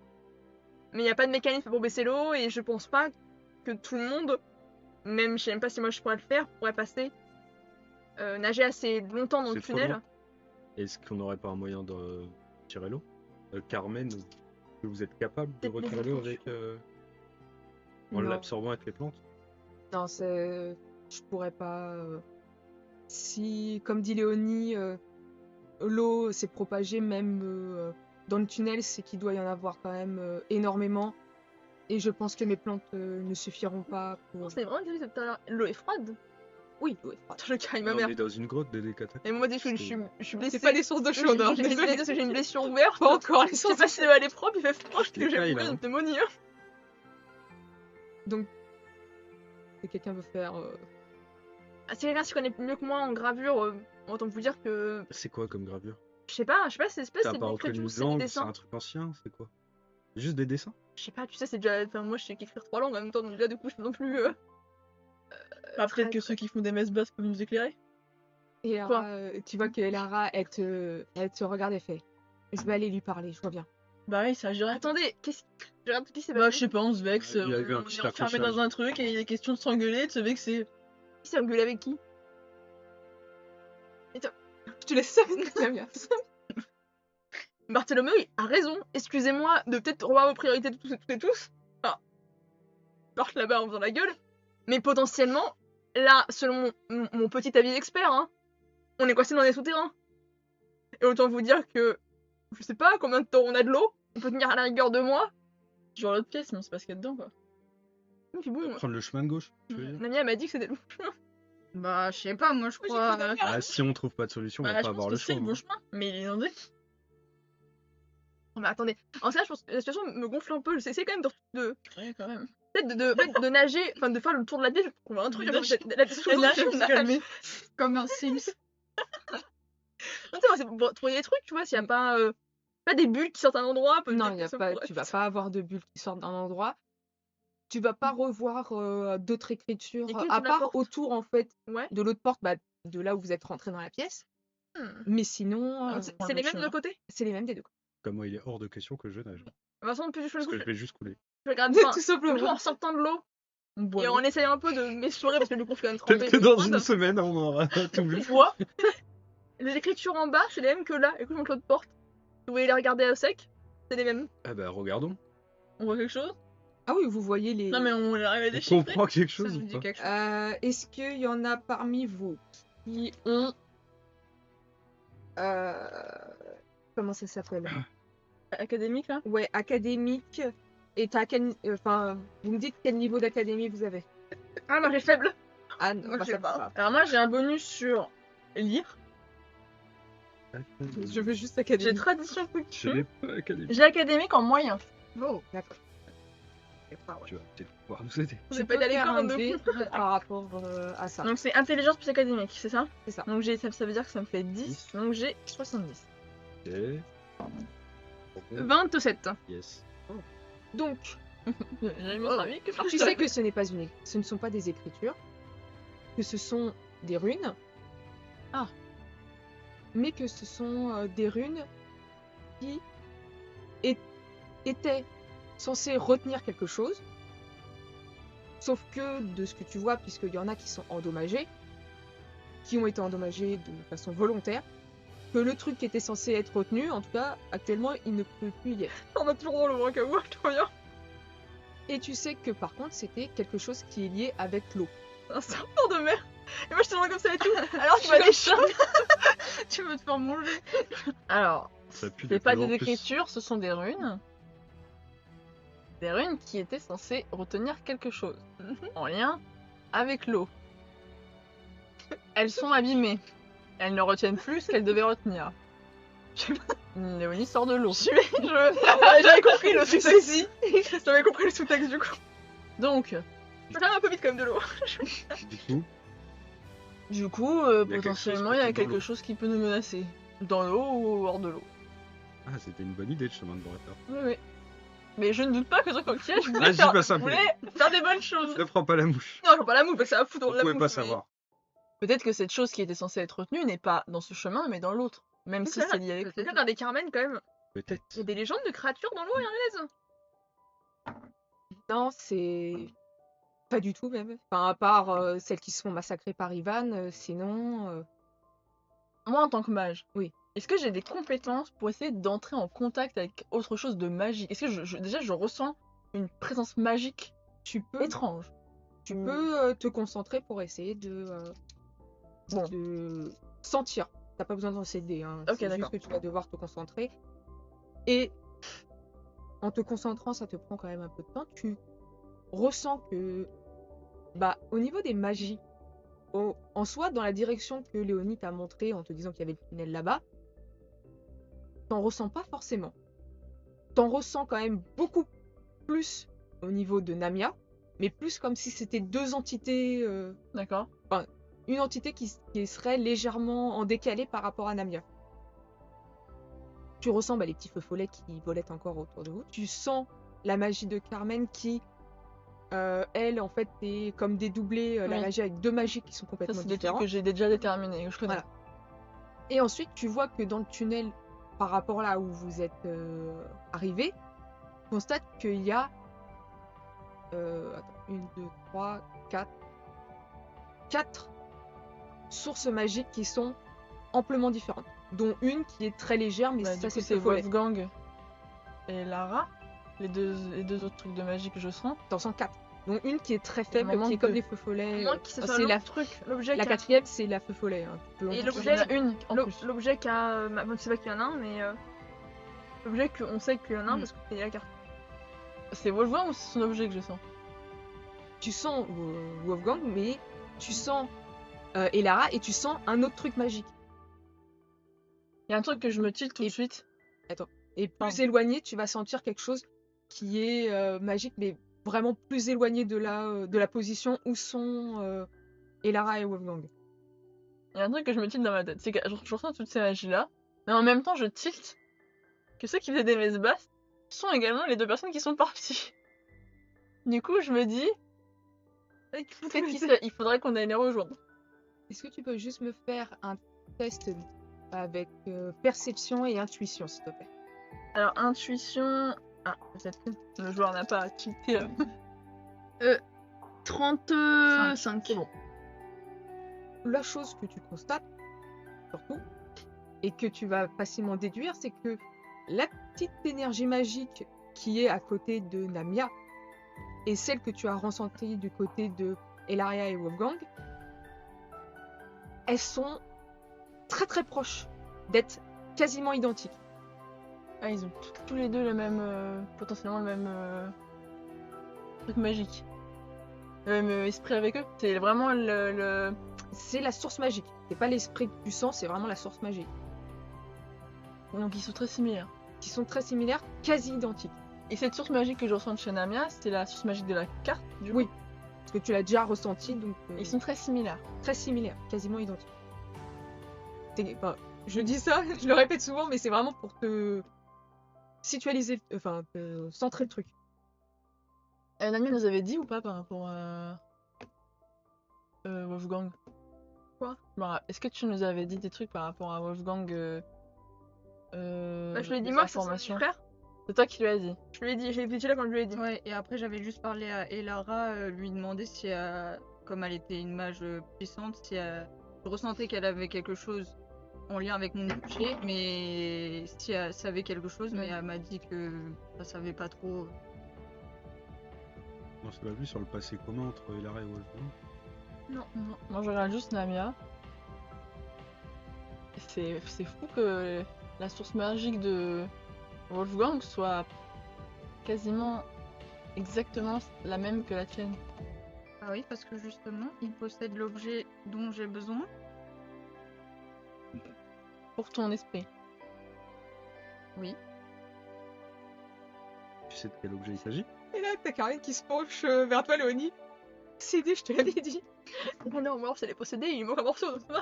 Mais il n'y a pas de mécanisme pour baisser l'eau et je pense pas que tout le monde, même je sais même pas si moi je pourrais le faire, pourrait passer nager assez longtemps dans le C'est trop tunnel. loin. Est-ce qu'on n'aurait pas un moyen de tirer l'eau Carmen, est-ce que vous êtes capable de Peut-être les retirer l'eau écorchures. avec. En Non. l'absorbant avec les plantes Non, je pourrais pas. Si, comme dit Léonie, l'eau s'est propagée même dans le tunnel, c'est qu'il doit y en avoir quand même énormément. Et je pense que mes plantes ne suffiront pas pour. C'est vraiment difficile tout à l'heure. L'eau est froide. Oui, l'eau est froide. Attends, je caille ma On mère. est dans une grotte des catacombes. Et moi, dès que je suis blessée. C'est pas les sources de J'ai chaude, hein, j'ai- désolée. j'ai- j'ai une blessure ouverte. Pas encore les Je sais sources. pas si elle est propre, il fait froid, je Je sais que j'ai t'écaille, une là. pneumonie. Hein. Donc, si quelqu'un veut faire. Ah, si quelqu'un s'y connaît mieux que moi en gravure, autant vous dire que. C'est quoi comme gravure Je sais pas, c'est T'as c'est pas des reconnu écritures, une c'est des langue, c'est dessins. un truc ancien, c'est quoi Juste des dessins Je sais pas, tu sais, c'est déjà. Enfin, moi, je sais qu'écrire 3 langues en même temps, donc là, du coup, je suis non plus. Bah, très, peut-être que très- ceux qui font des messes basses peuvent nous éclairer. Et Lara, Quoi tu vois que Lara, elle te regarde et fait. Je vais aller lui parler, je reviens. Bah oui, ça agirait. Attendez, qu'est-ce je regarde qui c'est Bah, je sais pas, on se vexe, Il y a eu un on petit est enfermé accrochage. dans un truc et il est question de s'engueuler, de se vexer. Qui s'est engueulé avec qui? Je te laisse ça, Damien. Bartholomew il a raison, excusez-moi de peut-être revoir vos priorités de tous et tous. Enfin, Bart là-bas en faisant la gueule. Mais potentiellement, là, selon mon petit avis d'expert, hein, on est coincé dans des souterrains. Et autant vous dire que, je sais pas combien de temps on a de l'eau, on peut tenir à la rigueur 2 mois. Genre l'autre pièce, mais on sait pas ce qu'il y a dedans, quoi. Et puis bon, Prendre le chemin de gauche, tu veux dire Namia m'a dit que c'était le bon chemin. Bah, je sais pas, moi je Oui, j'ai crois. cru d'accord. Ah, si on trouve pas de solution, on Bah, va je pas pense avoir que le c'est choix. le bon hein. chemin, mais il est inondé. Mais attendez, en ça, je pense que la situation me gonfle un peu. J'essaie quand même de Ouais, quand même. peut-être en fait, de nager, enfin de faire le tour de la pièce, on voit un truc. Nage. La Elle nage pour se calmer. Comme un Sims. Non, c'est pour trouver des trucs, tu vois, s'il y a pas des bulles qui sortent à un endroit. peut-être Non, que y a ça pas, pourrait- tu vas pas avoir de bulles qui sortent d'un endroit. Tu vas pas revoir d'autres écritures, Y a qu'une à sur la part porte. autour en fait Ouais. de l'autre porte, bah, de là où vous êtes rentré dans la pièce. Mais sinon, Ah, C'est prend c'est le les mêmes chemin. de côté. c'est les mêmes des deux. Comme moi, il est hors de question que je nage. De toute façon, plus je fais le Parce coup, que je vais juste couler. je regarde Tout enfin, simplement. en sortant de l'eau On boit et l'eau. en essayant un peu de m'essorer parce que du coup, je suis quand même trempée. Peut-être que je suis dans froide. une semaine, on aura tout vu. Bois. Les écritures en bas, c'est les mêmes que là. Et que je montre l'autre porte. Vous voulez les regarder à sec, c'est les mêmes. Ah bah, regardons. On voit quelque chose? Ah oui, vous voyez les... Non, mais on arrive à On déchiffrer. comprend quelque Ça chose me ou dit pas? quelque chose. Est-ce qu'il y en a parmi vous qui ont... Comment ça s'appelle? Académique, là? Ouais, académique. Et t'as quel... Enfin, vous me dites quel niveau d'académie vous avez? Ah, moi j'ai faible. Ah non, Moi, bah, je ça sais va pas. pas. Alors, moi, j'ai un bonus sur lire. Je veux juste J'ai académique. tradition Je coutume. n'ai pas académique. J'ai académique en moyen. Oh, d'accord. Tu vas peut-être pouvoir nous aider. Vous Tu avez pas peux été à faire l'école un en deux dé coups. par rapport à ça. Donc, c'est intelligence plus académique, c'est ça? C'est ça. Donc, ça veut dire que ça me fait 10. Donc, j'ai 70. Ok. 27. Yes. Donc, J'ai mon avis que tu sais que ce n'est pas unique. Ce ne sont pas des écritures. Que ce sont des runes. Ah. Mais que ce sont des runes qui étaient censées retenir quelque chose. Sauf que de ce que tu vois, puisqu'il y en a qui sont endommagés, qui ont été endommagés de façon volontaire, que le truc qui était censé être retenu, en tout cas, actuellement, il ne peut plus y être. On a toujours le bras à vous, trop bien. Et tu sais que par contre, c'était quelque chose qui est lié avec l'eau. Un serpent de mer. Et moi je te vois comme ça et tout. Alors tu vas aller chaud. Tu veux te faire manger. Alors, Ça pue de c'est pas plus en des plus. écritures, ce sont des runes. Des runes qui étaient censées retenir quelque chose. En lien avec l'eau. Elles sont abîmées. Elles ne retiennent plus ce qu'elles devaient retenir. Léonie sort de l'eau. J'avais compris le sous-texte. J'avais compris le sous-texte du coup. Donc, Je vais faire un peu vite quand même de l'eau. Du coup, du coup, Il y a quelque potentiellement, chose il y a peut-être dans quelque l'eau. chose qui peut nous menacer. Dans l'eau ou hors de l'eau. ah, c'était une bonne idée de chemin de Breton. Oui, oui. Mais je ne doute pas que ce coquillage Vas-y, voulait faire, passe un peu. voulait faire des bonnes choses. Ne prends pas la mouche. Non, je vois pas la mouche parce que ça va foutre Vous la pouvez bouffe. pas mais- savoir. Peut-être que cette chose qui était censée être retenue n'est pas dans ce chemin, mais dans l'autre. Même si c'est lié avec Faut bien regarder Carmen quand même. Peut-être. Il y a des légendes de créatures dans l'eau, Hermès. Non, c'est pas du tout même. Enfin, à part celles qui se font massacrer par Ivan, sinon... Moi, en tant que mage, Oui. Est-ce que j'ai des compétences pour essayer d'entrer en contact avec autre chose de magique? Est-ce que déjà je ressens une présence magique tu peux, étrange? tu peux te concentrer pour essayer Bon. de sentir. T'as pas besoin d'en céder, hein. Ok, C'est d'accord. juste que tu vas devoir te concentrer. Et en te concentrant, ça te prend quand même un peu de temps. Tu ressens que, bah, au niveau des magies, en soi, dans la direction que Léonie t'a montré en te disant qu'il y avait le tunnel là-bas, t'en ressens pas forcément. T'en ressens quand même beaucoup plus au niveau de Namia, mais plus comme si c'était deux entités, D'accord. une entité qui serait légèrement en décalé par rapport à Namia. Tu ressens les petits feux follets qui volaient encore autour de vous. Tu sens la magie de Carmen qui, elle, en fait, est comme dédoublée la Oui. magie avec deux magies qui sont Ça, complètement c'est des trucs différentes. que j'ai déjà déterminés, que je connais. Voilà. Et ensuite, tu vois que dans le tunnel, par rapport là où vous êtes arrivé, tu constates qu'il y a 1, 2, 3, 4 sources magiques qui sont amplement différentes. Dont une qui est très légère, mais Bah, ça du coup, c'est c'est le follet. Wolfgang et Lara, les deux autres trucs de magie que je sens. T'en sens 4. Donc une qui est très faible, m'en qui est manque comme deux. des feux follets. Moi qui sait c'est la, l'objet la qui a- quatrième, c'est la feu follet. Hein. Tu peux en Et toucher l'objet- Il y en a une en plus. L'objet qui a. Bon, je sais pas qu'il y en a un, mais. L'objet qu'on sait qu'il y en a un Mm. parce que c'est la carte. C'est Wolfgang ou c'est son objet que je sens? Tu sens Wolfgang, mais tu sens Elara et tu sens un autre truc magique. Il y a un truc que je me tilte tout de Et- suite. Et plus Pardon. éloigné, tu vas sentir quelque chose qui est magique, mais vraiment plus éloigné de la position où sont Elara et Wolfgang. Il y a un truc que je me tilte dans ma tête. C'est que je ressens toutes ces magies-là, mais en même temps, je tilte que ceux qui faisaient des messes basses sont également les deux personnes qui sont parties. Du coup, je me dis, peut-être qu'il faudrait qu'on aille les rejoindre. Est-ce que tu peux juste me faire un test avec perception et intuition, s'il te plaît? Alors, intuition. Ah, peut-être que le joueur n'a pas tilté. 35. C'est bon. La chose que tu constates, surtout, et que tu vas facilement déduire, c'est que la petite énergie magique qui est à côté de Namia et celle que tu as ressentie du côté de Elaria et Wolfgang, elles sont très très proches d'être quasiment identiques. Ah, ils ont tous les deux le même. Potentiellement le même. Truc magique. Le même esprit avec eux. C'est vraiment le. C'est la source magique. C'est pas l'esprit du sang, c'est vraiment la source magique. Donc ils sont très similaires. Qui sont très similaires, quasi identiques. Et cette source magique que je ressens de chez Namia, c'est la source magique de la carte, du coup. Oui. Parce que tu l'as déjà ressenti, donc Ils sont très similaires. très similaires, quasiment identiques. Enfin, je dis ça, je le répète souvent, mais c'est vraiment pour te situaliser, enfin, te centrer le truc. Namia nous avait dit ou pas par rapport à. Wolfgang? Quoi? Bah, est-ce que tu nous avais dit des trucs par rapport à Wolfgang Bah, je lui ai dit des moi que c'est son informations. frère. C'est toi qui lui as dit. Je lui ai dit, j'ai été là quand je lui ai dit. Ouais, et après j'avais juste parlé à Elara, lui demander si, comme elle était une mage puissante, si elle ressentait qu'elle avait quelque chose en lien avec mon objet, mais si elle savait quelque chose, mais elle m'a dit que elle savait pas trop. On s'est pas vu sur le passé commun entre Elara et Wolfgang. Non. Moi je regarde juste Namia. C'est fou que la source magique de Wolfgang soit quasiment exactement la même que la tienne. Ah oui, parce que justement, il possède l'objet dont j'ai besoin. Pour ton esprit. Oui. Tu sais de quel objet il s'agit? Et là, t'as Karine qui se penche vers toi, Léonie. C'est dit, je te l'avais dit. Oh non, moi, c'est les possédés, il manque un morceau, ça va.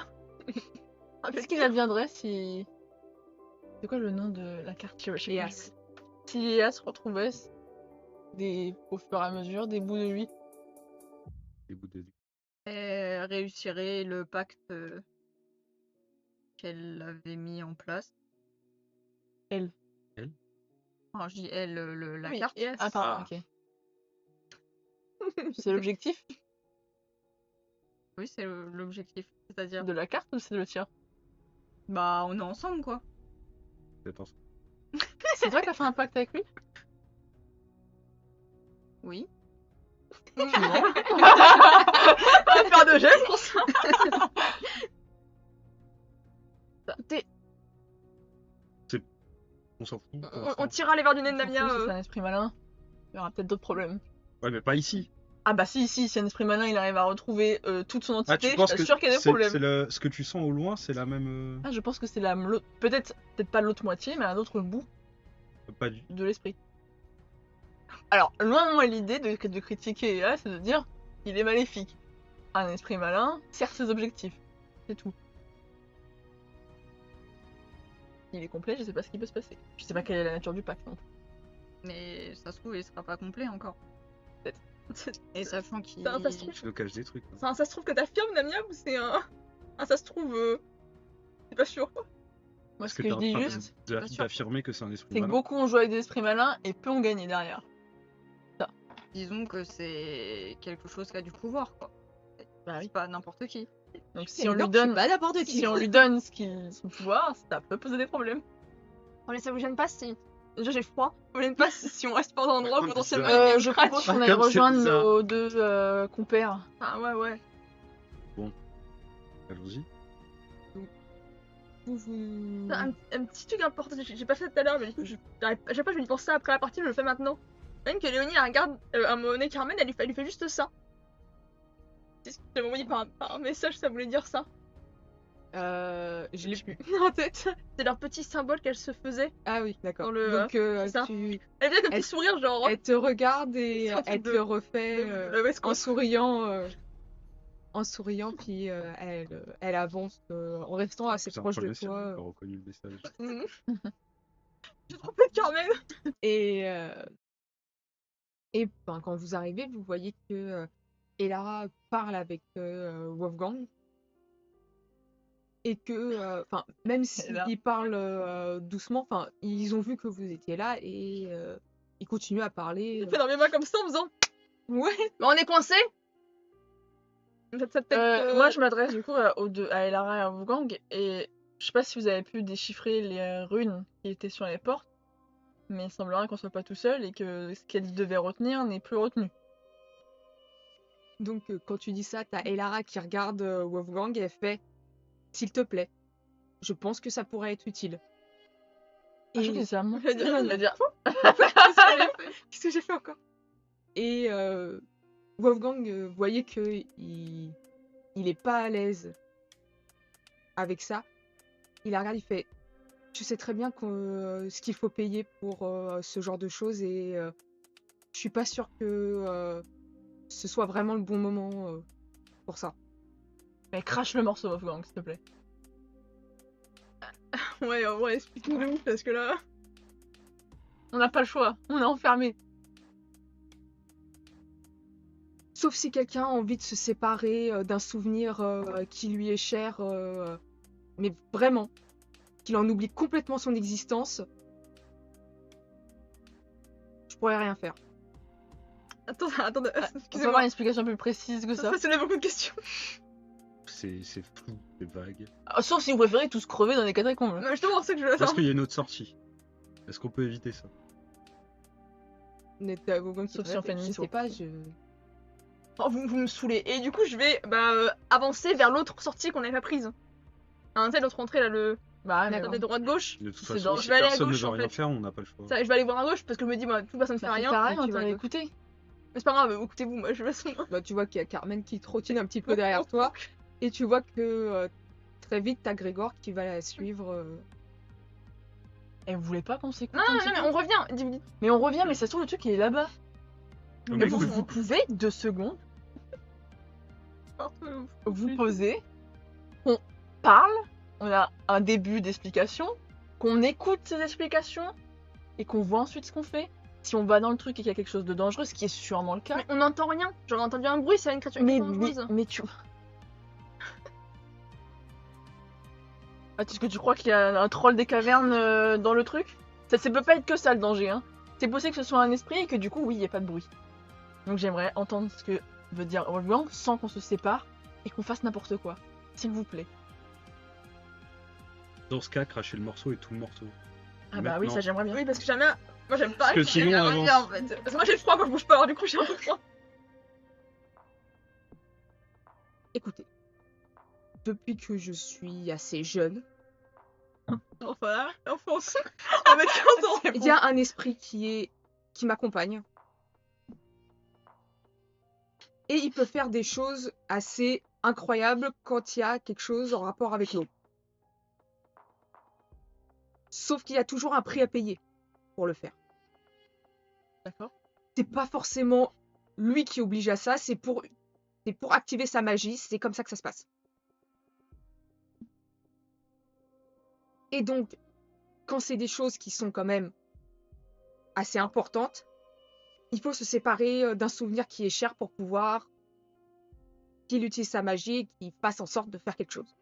Ah, Qu'est-ce qu'il adviendrait si. C'est quoi le nom de la carte? Je sais plus. Léas. Si Léas retrouvait au fur et à mesure des bouts de lui. Des bouts de... Elle réussirait le pacte qu'elle avait mis en place. Elle. Enfin, je dis elle, la Oui, carte. yes. Ah, pardon, ok. C'est l'objectif Oui, c'est l'objectif. C'est-à-dire, de la carte ou c'est le tien? bah, on est ensemble, quoi. Peut-être ensemble. C'est toi qui as fait un pacte avec lui? Oui. Non. On va faire de gestes pour ça. Écoutez, On s'en fout. pour on l'instant. tirera les verres du nez de On s'en Namia. fout, c'est un esprit malin. Il y aura peut-être d'autres problèmes. Ouais, mais pas ici. Ah bah si, si un esprit malin il arrive à retrouver toute son Ah, entité, tu je penses que t'assure qu'il y a des problèmes. ce que tu sens au loin, c'est la même. Ah, je pense que c'est peut-être pas l'autre moitié, mais un autre bout Pas du. de l'esprit. Alors, loin de moi l'idée de critiquer là, c'est de dire il est maléfique. Un esprit malin sert ses objectifs. C'est tout. Il est complet, je sais pas ce qui peut se passer. Je sais pas quelle est la nature du pacte non plus. Mais ça se trouve, il sera pas complet encore. Peut-être. Et sachant qu'il. Ça se trouve. Je le cache des trucs. hein. Ça se trouve que t'affirmes, Namia, ou c'est un. Ah, ça se trouve. C'est pas sûr. Moi, Parce ce que t'es je en dis train juste, pas sûr. d'affirmer que c'est un esprit c'est que malin. beaucoup ont joué avec des esprits malins et peu ont gagné derrière. Disons que c'est quelque chose qui a du pouvoir, quoi. Bah oui. C'est pas n'importe qui. Donc si on lui donne, pas n'importe qui. si on lui donne son pouvoir, ça peut poser des problèmes. Oh, mais ça vous gêne pas si. Déjà, j'ai froid. Ça vous gêne pas si on reste pas dans un endroit où Comme potentiellement. ça. il y a Je une craque. propose qu'on Ah, aille comme c'est rejoindre bizarre. nos deux compères. Ah, ouais. Allons-y. Un petit truc important, j'ai pas fait tout à l'heure, mais du coup, à chaque fois je lui pense ça après la partie, je le fais maintenant. Même que Léonie elle regarde un moment donné Carmen, elle lui fait juste ça. C'est ce que j'avais envoyé par un message, ça voulait dire ça. Je l'ai plus en tête. C'est leur petit symbole qu'elle se faisait. Ah oui, d'accord. Dans le- Donc c'est ça. tu... Elle faisait un petit Elle- sourire, genre. elle te regarde et C'est un truc elle te de- refait le West en Coast. souriant. En souriant, puis elle avance en restant assez C'est un proche de premier signe, toi. j'ai pas reconnu le message. J'ai trompé de Carmen. Et ben, quand vous arrivez, vous voyez que Elara parle avec Wolfgang. Et que, même Là. s'ils parlent doucement, ils ont vu que vous étiez là et ils continuent à parler. Il fait dans mes mains comme ça en faisant. Ouais. Mais on est coincé. Moi, je m'adresse du coup à Elara et à Wolfgang et je sais pas si vous avez pu déchiffrer les runes qui étaient sur les portes, Mais il semblerait qu'on soit pas tout seul et que ce qu'elle devait retenir n'est plus retenu. Donc, quand tu dis ça, t'as Elara qui regarde Wolfgang et elle fait « S'il te plaît, je pense que ça pourrait être utile. » Ah, je crois que c'est à moi. Je vais dire- Je vais dire, Qu'est-ce que j'ai fait encore? Et Wolfgang, voyait que il est pas à l'aise avec ça. Il la regarde, il fait « Je sais très bien ce qu'il faut payer pour ce genre de choses et je suis pas sûre que ce soit vraiment le bon moment pour ça. » mais crache le morceau, Wolfgang, s'il te plaît. Ouais, explique-nous parce que là. On n'a pas le choix, on est enfermé. Sauf si quelqu'un a envie de se séparer d'un souvenir qui lui est cher, mais vraiment, qu'il en oublie complètement son existence, je pourrais rien faire. Attends, On peut avoir excusez-moi. une explication plus précise que ça. Ça soulève beaucoup de questions. C'est flou, c'est vague. Ah, sauf si vous préférez tous crever dans les catacombes. Non, justement, c'est que je veux Est-ce qu'il y a une autre sortie? Est-ce qu'on peut éviter ça? Sauf si on fait une Je mission. sais pas, je... Oh, vous me saoulez. Et du coup, je vais avancer vers l'autre sortie qu'on n'avait pas prise. Hein, tu sais, l'autre entrée là, Bah, D'accord. de droite-gauche. De toute C'est façon, dans- si je vais aller à personne ne gauche, veut en rien fait. faire, on n'a pas le choix. Ça, je vais aller voir à gauche parce que je me dis, moi, toute personne ne fait rien. Pareil, tu on vas t'aurait à écouté. Mais c'est pas grave, écoutez-vous, moi, je vais son. Bah, tu vois qu'il y a Carmen qui trottine un petit peu derrière toi, et tu vois que très vite, t'as Grégor qui va la suivre. Et vous voulez pas qu'on s'écoute Non, un non, petit non, mais peu on revient. Mais on revient, mais ça se trouve, le truc il est là-bas. Non, Mais mais vous, écoute, vous pouvez, 2 secondes, vous poser, on parle, on a un début d'explication, qu'on écoute ces explications et qu'on voit ensuite ce qu'on fait. Si on va dans le truc et qu'il y a quelque chose de dangereux, ce qui est sûrement le cas. Mais on n'entend rien. J'aurais entendu un bruit, c'est une créature Mais, dangereuse. mais tu. Ah, est-ce que tu crois qu'il y a un troll des cavernes dans le truc? Ça peut pas être que ça le danger, hein. C'est possible que ce soit un esprit et que du coup, oui, il n'y ait pas de bruit. Donc j'aimerais entendre ce que veut dire Wolfgang sans qu'on se sépare et qu'on fasse n'importe quoi. S'il vous plaît. Dans ce cas, cracher le morceau et tout le morceau. Ah bah oui, Maintenant. ça j'aimerais bien. Oui, parce que jamais. Moi, j'aime pas. Parce que sinon, j'aime avance. bien, en fait. Parce que moi, j'ai froid quand je bouge pas, alors du coup, j'ai un peu froid. Écoutez, depuis que je suis assez jeune, Enfin, l'enfance. On va mettre 15 ans. il y a un esprit qui m'accompagne. Et il peut faire des choses assez incroyables quand il y a quelque chose en rapport avec l'eau. Sauf qu'il y a toujours un prix à payer pour le faire. D'accord. C'est pas forcément lui qui oblige à ça, c'est pour activer sa magie, c'est comme ça que ça se passe. Et donc, quand c'est des choses qui sont quand même assez importantes, il faut se séparer d'un souvenir qui est cher pour pouvoir qu'il utilise sa magie et qu'il fasse en sorte de faire quelque chose.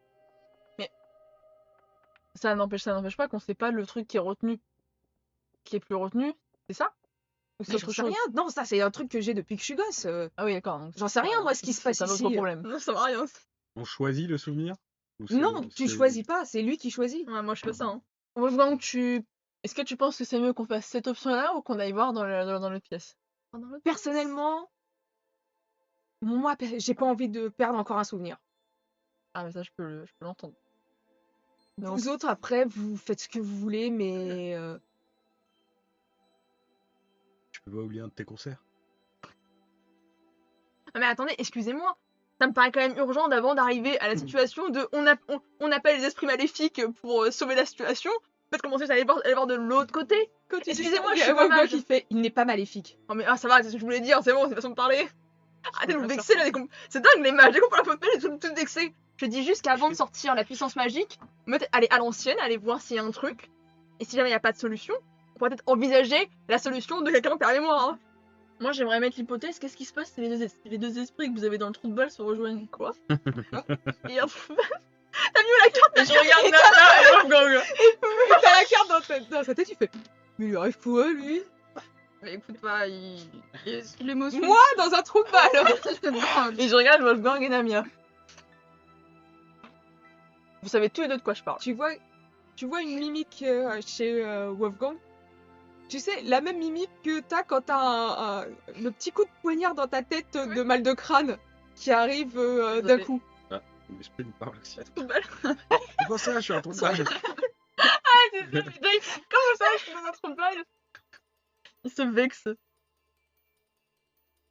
Ça n'empêche pas qu'on sait pas le truc qui est retenu. Qui est plus retenu, c'est ça? Ou c'est Mais autre j'en sais chose? rien. Non, ça c'est un truc que j'ai depuis que je suis gosse. Ah oui, d'accord. donc J'en sais rien, moi, ce qui se passe C'est un autre ici. problème. Non, ça va rien. On choisit le souvenir? Ou c'est- Non, tu c'est- choisis pas, c'est lui qui choisit. Ouais, moi, je fais ça. Hein. Wolfgang, est-ce que tu penses que c'est mieux qu'on fasse cette option-là ou qu'on aille voir dans l'autre pièce? Personnellement, moi, j'ai pas envie de perdre encore un souvenir. Ah mais ça je peux l'entendre. Donc, Vous autres, après, vous faites ce que vous voulez, mais Tu peux pas oublier un de tes concerts? Ah, mais attendez, excusez-moi. Ça me paraît quand même urgent d'avant d'arriver à la situation de on appelle les esprits maléfiques pour sauver la situation. Peut-être commencer à aller voir de l'autre côté. Excusez-moi, je suis pas Wolfgang mage. qui fait, il n'est pas maléfique. Oh mais ça va, c'est ce que je voulais dire, c'est bon, c'est une façon de parler. Arrêtez de vous vexer là, c'est dingue les mages, dès qu'on parle un peu de magie, ils sont tous vexés. Je dis juste qu'avant de sortir la puissance magique, peut-être aller à l'ancienne, aller voir s'il y a un truc. Et si jamais il n'y a pas de solution, on pourrait peut-être envisager la solution de quelqu'un par mémoire. Hein. moi j'aimerais mettre l'hypothèse, qu'est-ce qui se passe si les deux esprits que vous avez dans le trou de balle se rejoignent? Quoi? Et un truc. T'as mis où la carte? Je regarde Nana et Wolfgang. T'as la carte dans sa tête, tu fais, mais il lui arrive quoi, lui? Mais écoute pas, il est sous l'émotion. Moi, dans un trou de balle. Et je regarde Wolfgang et Namia. Vous savez tous les deux de quoi je parle. Tu vois une mimique chez Wolfgang Tu sais, la même mimique que t'as quand t'as le petit coup de poignard dans ta tête de mal de crâne qui arrive d'un Désolée. coup. L'esprit me parle aussi. Trop de balles. C'est pour ça, je suis un trou de balle. C'est ça, putain, comment ça, je suis dans notre balle? Il se vexe.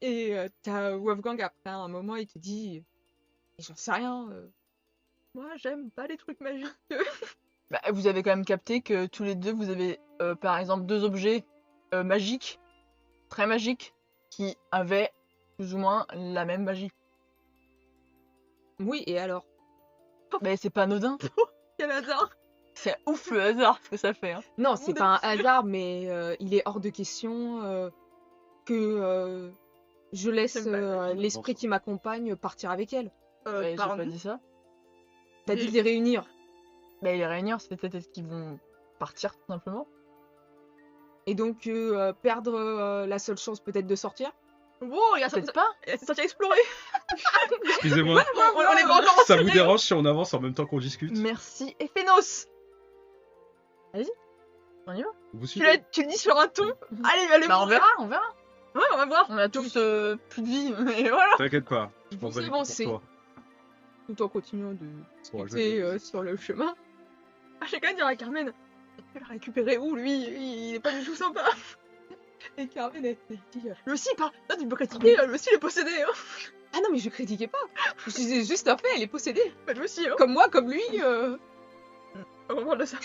Et t'as Wolfgang après un moment, il te dit j'en sais rien. Moi, j'aime pas les trucs magiques. Bah, vous avez quand même capté que tous les deux, vous avez par exemple 2 objets magiques, très magiques, qui avaient plus ou moins la même magie. Oui, et alors? Mais c'est pas anodin. Quel hasard. C'est ouf le hasard ce que ça fait. Hein. Non, c'est pas un hasard, mais il est hors de question que je laisse J'aime pas la magie. l'esprit qui m'accompagne partir avec elle. Ouais, j'ai Pardon. pas dit ça. T'as dit de les réunir. Bah, les réunir, c'est peut-être qu'ils vont partir tout simplement. Et donc perdre la seule chance peut-être de sortir. Wow, il a Peut-être pas. sorti à explorer. Excusez-moi, On est pas encore ça vous enchaînés. dérange si on avance en même temps qu'on discute? Merci Ephénos. Vas-y, on y va. Vous Tu, suivez? tu le dis sur un ton. Allez, Bah on verra, on verra. Ouais, on va voir. On a tous plus de vie, mais voilà. T'inquiète pas, je m'en Vous bats les couilles avancez. pour toi. Tout en continuant de Bon, je discuter vais- sur le chemin. Ah, j'ai quand même dire à Carmen. Tu l'as récupéré où, lui? Il est pas du tout sympa. Et Carmen, elle te dit Lui aussi, pas. Là, tu peux critiquer. Lui aussi, il est possédé. Hein. ah non, mais je critiquais pas. Je disais juste un fait, elle est possédée. Bah, lui aussi. Hein. Comme moi, comme lui. On va parler de ça.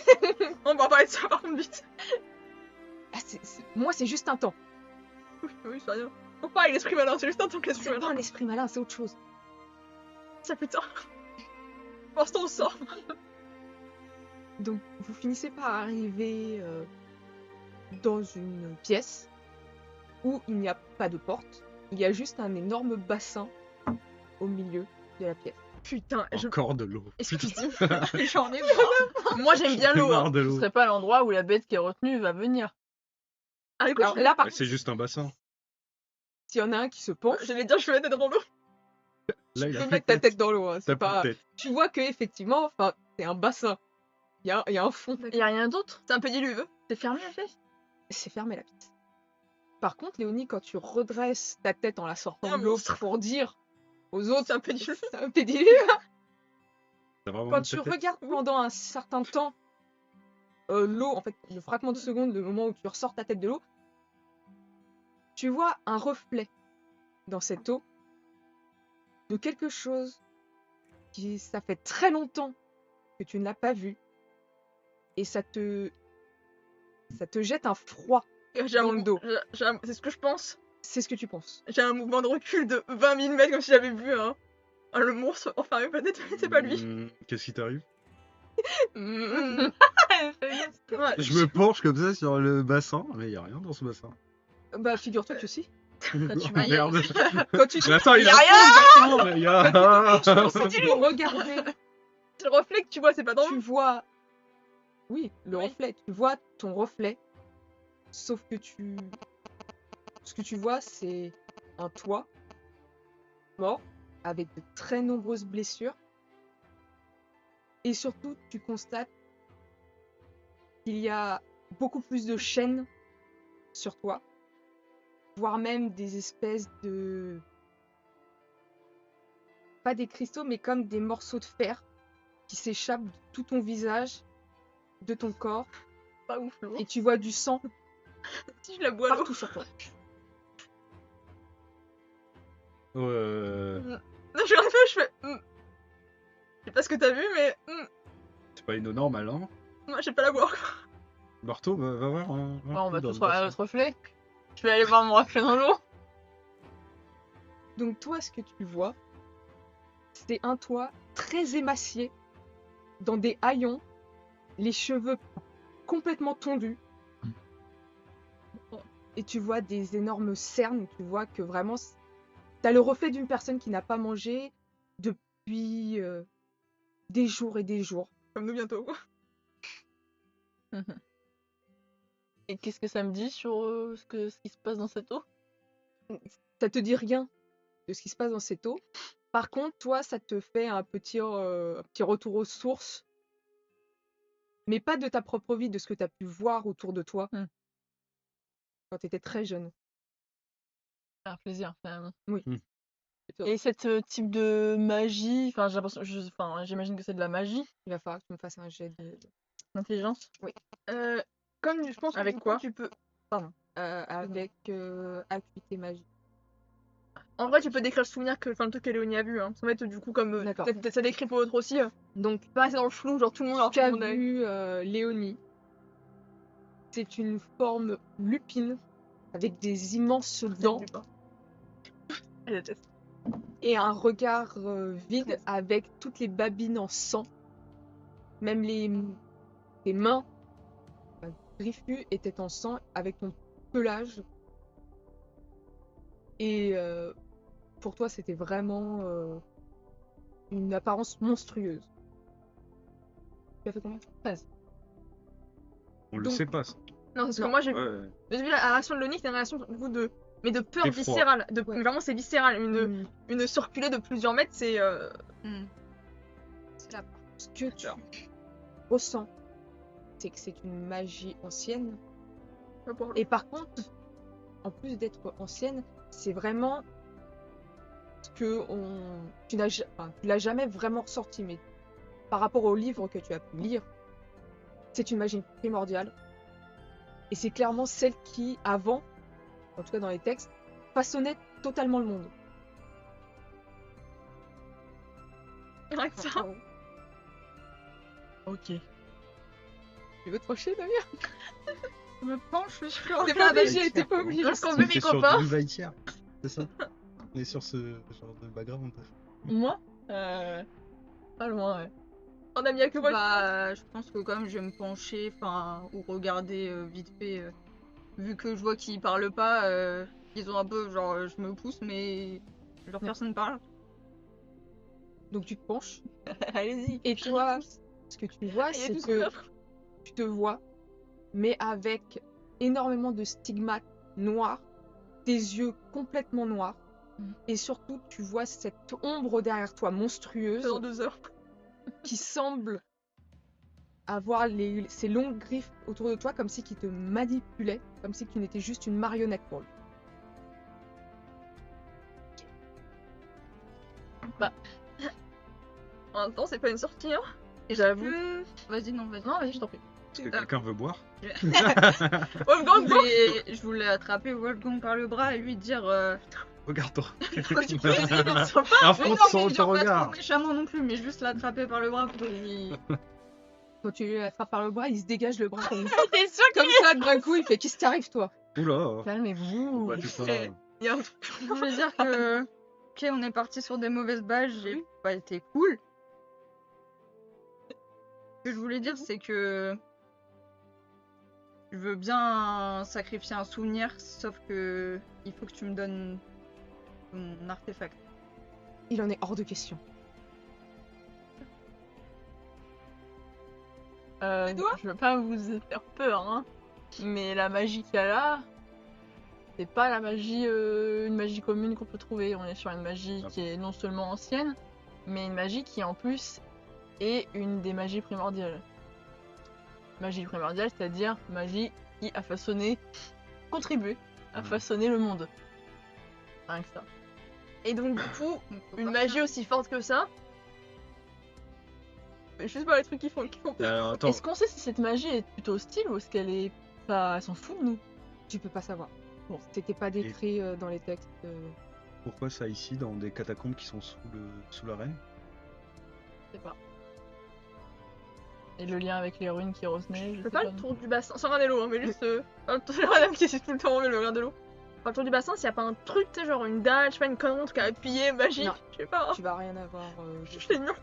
On va parler de ça par contre vite. Ah, moi, c'est juste un temps. Oui, c'est rien. Faut pas avec l'esprit malin, c'est juste un truc l'esprit C'est pas malin. un esprit malin, c'est autre chose. Ça putain. Pour l'instant, on sort. Donc, vous finissez par arriver dans une pièce où il n'y a pas de porte. Il y a juste un énorme bassin au milieu de la pièce. Putain, Encore de l'eau. excuse-moi. J'en ai marre. Moi, j'aime bien l'eau. Marre Hein. de Ce l'eau. serait pas l'endroit où la bête qui est retenue va venir. Ah, écoute, Alors là, par Ouais, contre, c'est juste un bassin. s'il y en a un qui se penche, j'allais dire, je vais mettre dans l'eau. Là, tu il a peux plus mettre de ta tête dans l'eau. Hein, T'as c'est plus de pas... tête. Tu vois que effectivement, enfin, c'est un bassin. Il y a un fond. Y a rien d'autre? C'est un peu diluve. C'est fermé la pièce? C'est fermé la pièce. Par contre, Léonie, quand tu redresses ta tête en la sortant Un de l'eau monstre. pour dire aux autres, C'est un peu diluve. c'est un pédiluve. T'as vraiment Quand mis tu ta tête? regardes pendant un certain temps l'eau, en fait, le fragment de seconde, le moment où tu ressors ta tête de l'eau, tu vois un reflet dans cette eau de quelque chose qui, ça fait très longtemps que tu ne l'as pas vu, et ça te jette un froid. J'ai un Dans le dos. C'est ce que je pense. C'est ce que tu penses. J'ai un mouvement de recul de 20 000 mètres comme si j'avais vu le monstre enfermé peut-être, mais c'est pas lui. Qu'est-ce qui t'arrive? Ouais, Je me penche comme ça sur le bassin, mais il a rien dans ce bassin. Bah, figure-toi que si. Oh, tu vois, merde. Quand tu Mais attends, il Y a a rien exactement, les gars. quand tu peux regarder, c'est le reflet que tu vois, c'est pas dans tu l'eau. vois. Oui, le Oui. reflet. Tu vois ton reflet. Sauf que ce que tu vois, c'est un toit mort avec de très nombreuses blessures. Et surtout, tu constates qu'il y a beaucoup plus de chaînes sur toi, voire même des espèces de... Pas des cristaux, mais comme des morceaux de fer qui s'échappent de tout ton visage, de ton corps, Pas ouf l'eau. et tu vois du sang Si je la bois l'eau. partout sur toi. Là, je regarde, je fais. Je sais pas ce que t'as vu, mais. C'est pas une eau normale, hein. Moi, j'ai pas la boire. Marteau, va voir. Ouais, on va dans tous le regarder bassin. notre reflet. Je vais aller voir mon reflet dans l'eau. Donc toi, ce que tu vois, c'est un toit très émacié, dans des haillons, les cheveux complètement tondus. Et tu vois des énormes cernes, tu vois que vraiment, t'as le reflet d'une personne qui n'a pas mangé depuis des jours et des jours. Comme nous bientôt. Et qu'est-ce que ça me dit sur ce qui se passe dans cette eau? Ça te dit rien de ce qui se passe dans cette eau. Par contre, toi, ça te fait un petit retour aux sources, mais pas de ta propre vie, de ce que tu as pu voir autour de toi. quand t'étais très jeune. Faire plaisir, finalement. Oui. Hmm. Et cette type de magie, enfin, j'ai l'impression, j'imagine que c'est de la magie, Il va falloir que tu me fasses un jet d'intelligence. Comme je pense que Avec du coup, quoi tu peux. avec acuité magie. En vrai, tu peux décrire le souvenir que. Enfin, le truc que Léonie a vu. Hein. Ça va être du coup comme. D'accord. Peut-être ça décrit pour l'autre aussi. Donc, Pas rester dans le flou, genre tout le monde. Alors, tu tout le as monde a- vu Léonie. C'est une forme lupine avec des immenses dents Elle déteste. et un regard vide Yes. avec toutes les babines en sang. Même tes mains griffues étaient en sang avec ton pelage. Et pour toi, c'était vraiment une apparence monstrueuse. Tu as fait combien 13. On le Donc- sait pas, ça. Non, parce que Non. moi j'ai Ouais. vu la réaction de Léonie, c'était une réaction du coup de. Mais de peur D'effroi. viscérale. Ouais. Mais vraiment, c'est viscéral. Une circulée de plusieurs mètres, c'est. C'est la Ce que tu ressens, c'est que c'est une magie ancienne. Et par contre, en plus d'être ancienne, c'est vraiment ce que tu l'as jamais vraiment ressorti, mais par rapport au livre que tu as pu lire, c'est une magie primordiale. Et c'est clairement celle qui, avant, en tout cas dans les textes, façonnait totalement le monde. Rien que ça. Ok. Tu veux te procher, Damien? Je me penche sur T'es la pas obligé, t'es pas obligé. Parce qu'on On veut était mes sur copains. Blue Vaitière, c'est ça? On est sur ce genre de background. Moi Pas loin, ouais. On a mis à que moi. Bah, je pense que quand même je vais me pencher, enfin, ou regarder vite fait, vu que je vois qu'ils parlent pas, ils ont un peu genre, je me pousse, mais genre personne parle. Donc tu te penches. Allez-y. Et toi, ce que tu vois, Il y a c'est tout que ça. tu te vois, mais avec énormément de stigmates noirs, tes yeux complètement noirs, et surtout tu vois cette ombre derrière toi monstrueuse Dans 2 heures. qui semble avoir ces longues griffes autour de toi comme si qui te manipulait, comme si tu n'étais juste une marionnette pour lui. En même temps, c'est pas une sortie, hein. J'avoue. Vas-y, non, vas-y. Non, vas-y, je t'en prie. Est-ce que quelqu'un veut boire? Wolfgang, go. Je voulais attraper Wolfgang par le bras et lui dire. Regarde-toi. Pourquoi tu peux essayer de se faire Affronte mais son dire pas regard. trop méchamment non plus, mais juste l'attraper par le bras pour lui. Quand tu lui attrapes par le bras, il se dégage le bras comme, T'es sûr que comme ça d'un coup, il fait qu'est-ce qui t'arrive toi? Oula. Calmez-vous. Bah, tu pas... il y a un truc. Je voulais dire que. Ok, on est parti sur des mauvaises bases, j'ai pas été cool. Ce que je voulais dire, c'est que. Je veux bien sacrifier un souvenir, sauf que. Il faut que tu me donnes. Ton artefact. Il en est hors de question. Je veux pas vous faire peur, hein. Mais la magie qu'il y a là, c'est pas la magie, une magie commune qu'on peut trouver. On est sur une magie qui est non seulement ancienne, mais une magie qui en plus est une des magies primordiales. Magie primordiale, c'est-à-dire magie qui a façonné, contribué à façonner le monde. Rien que ça. Et donc, du coup, Donc, faut une pas magie aussi forte que ça. Mais juste pas les trucs qui font peur. Alors, attends. Est-ce qu'on sait si cette magie est plutôt hostile ou est-ce qu'elle est pas... Elle s'en fout de nous? Tu peux pas savoir. Bon, c'était pas décrit dans les textes. Pourquoi ça ici, dans des catacombes qui sont sous l'arène? Je sais pas. Et le lien avec les runes qui revenaient, Je peux faire le tour du bassin, sans regarder l'eau, hein, mais juste. Madame qui essaie tout le temps de le regarder l'eau. Faire le tour du bassin, s'il y a pas un truc, tu sais, genre une dalle, je sais pas, une connerie, un truc à appuyer, magique, Non. je sais pas. Hein. Tu vas rien avoir. Je fais murs.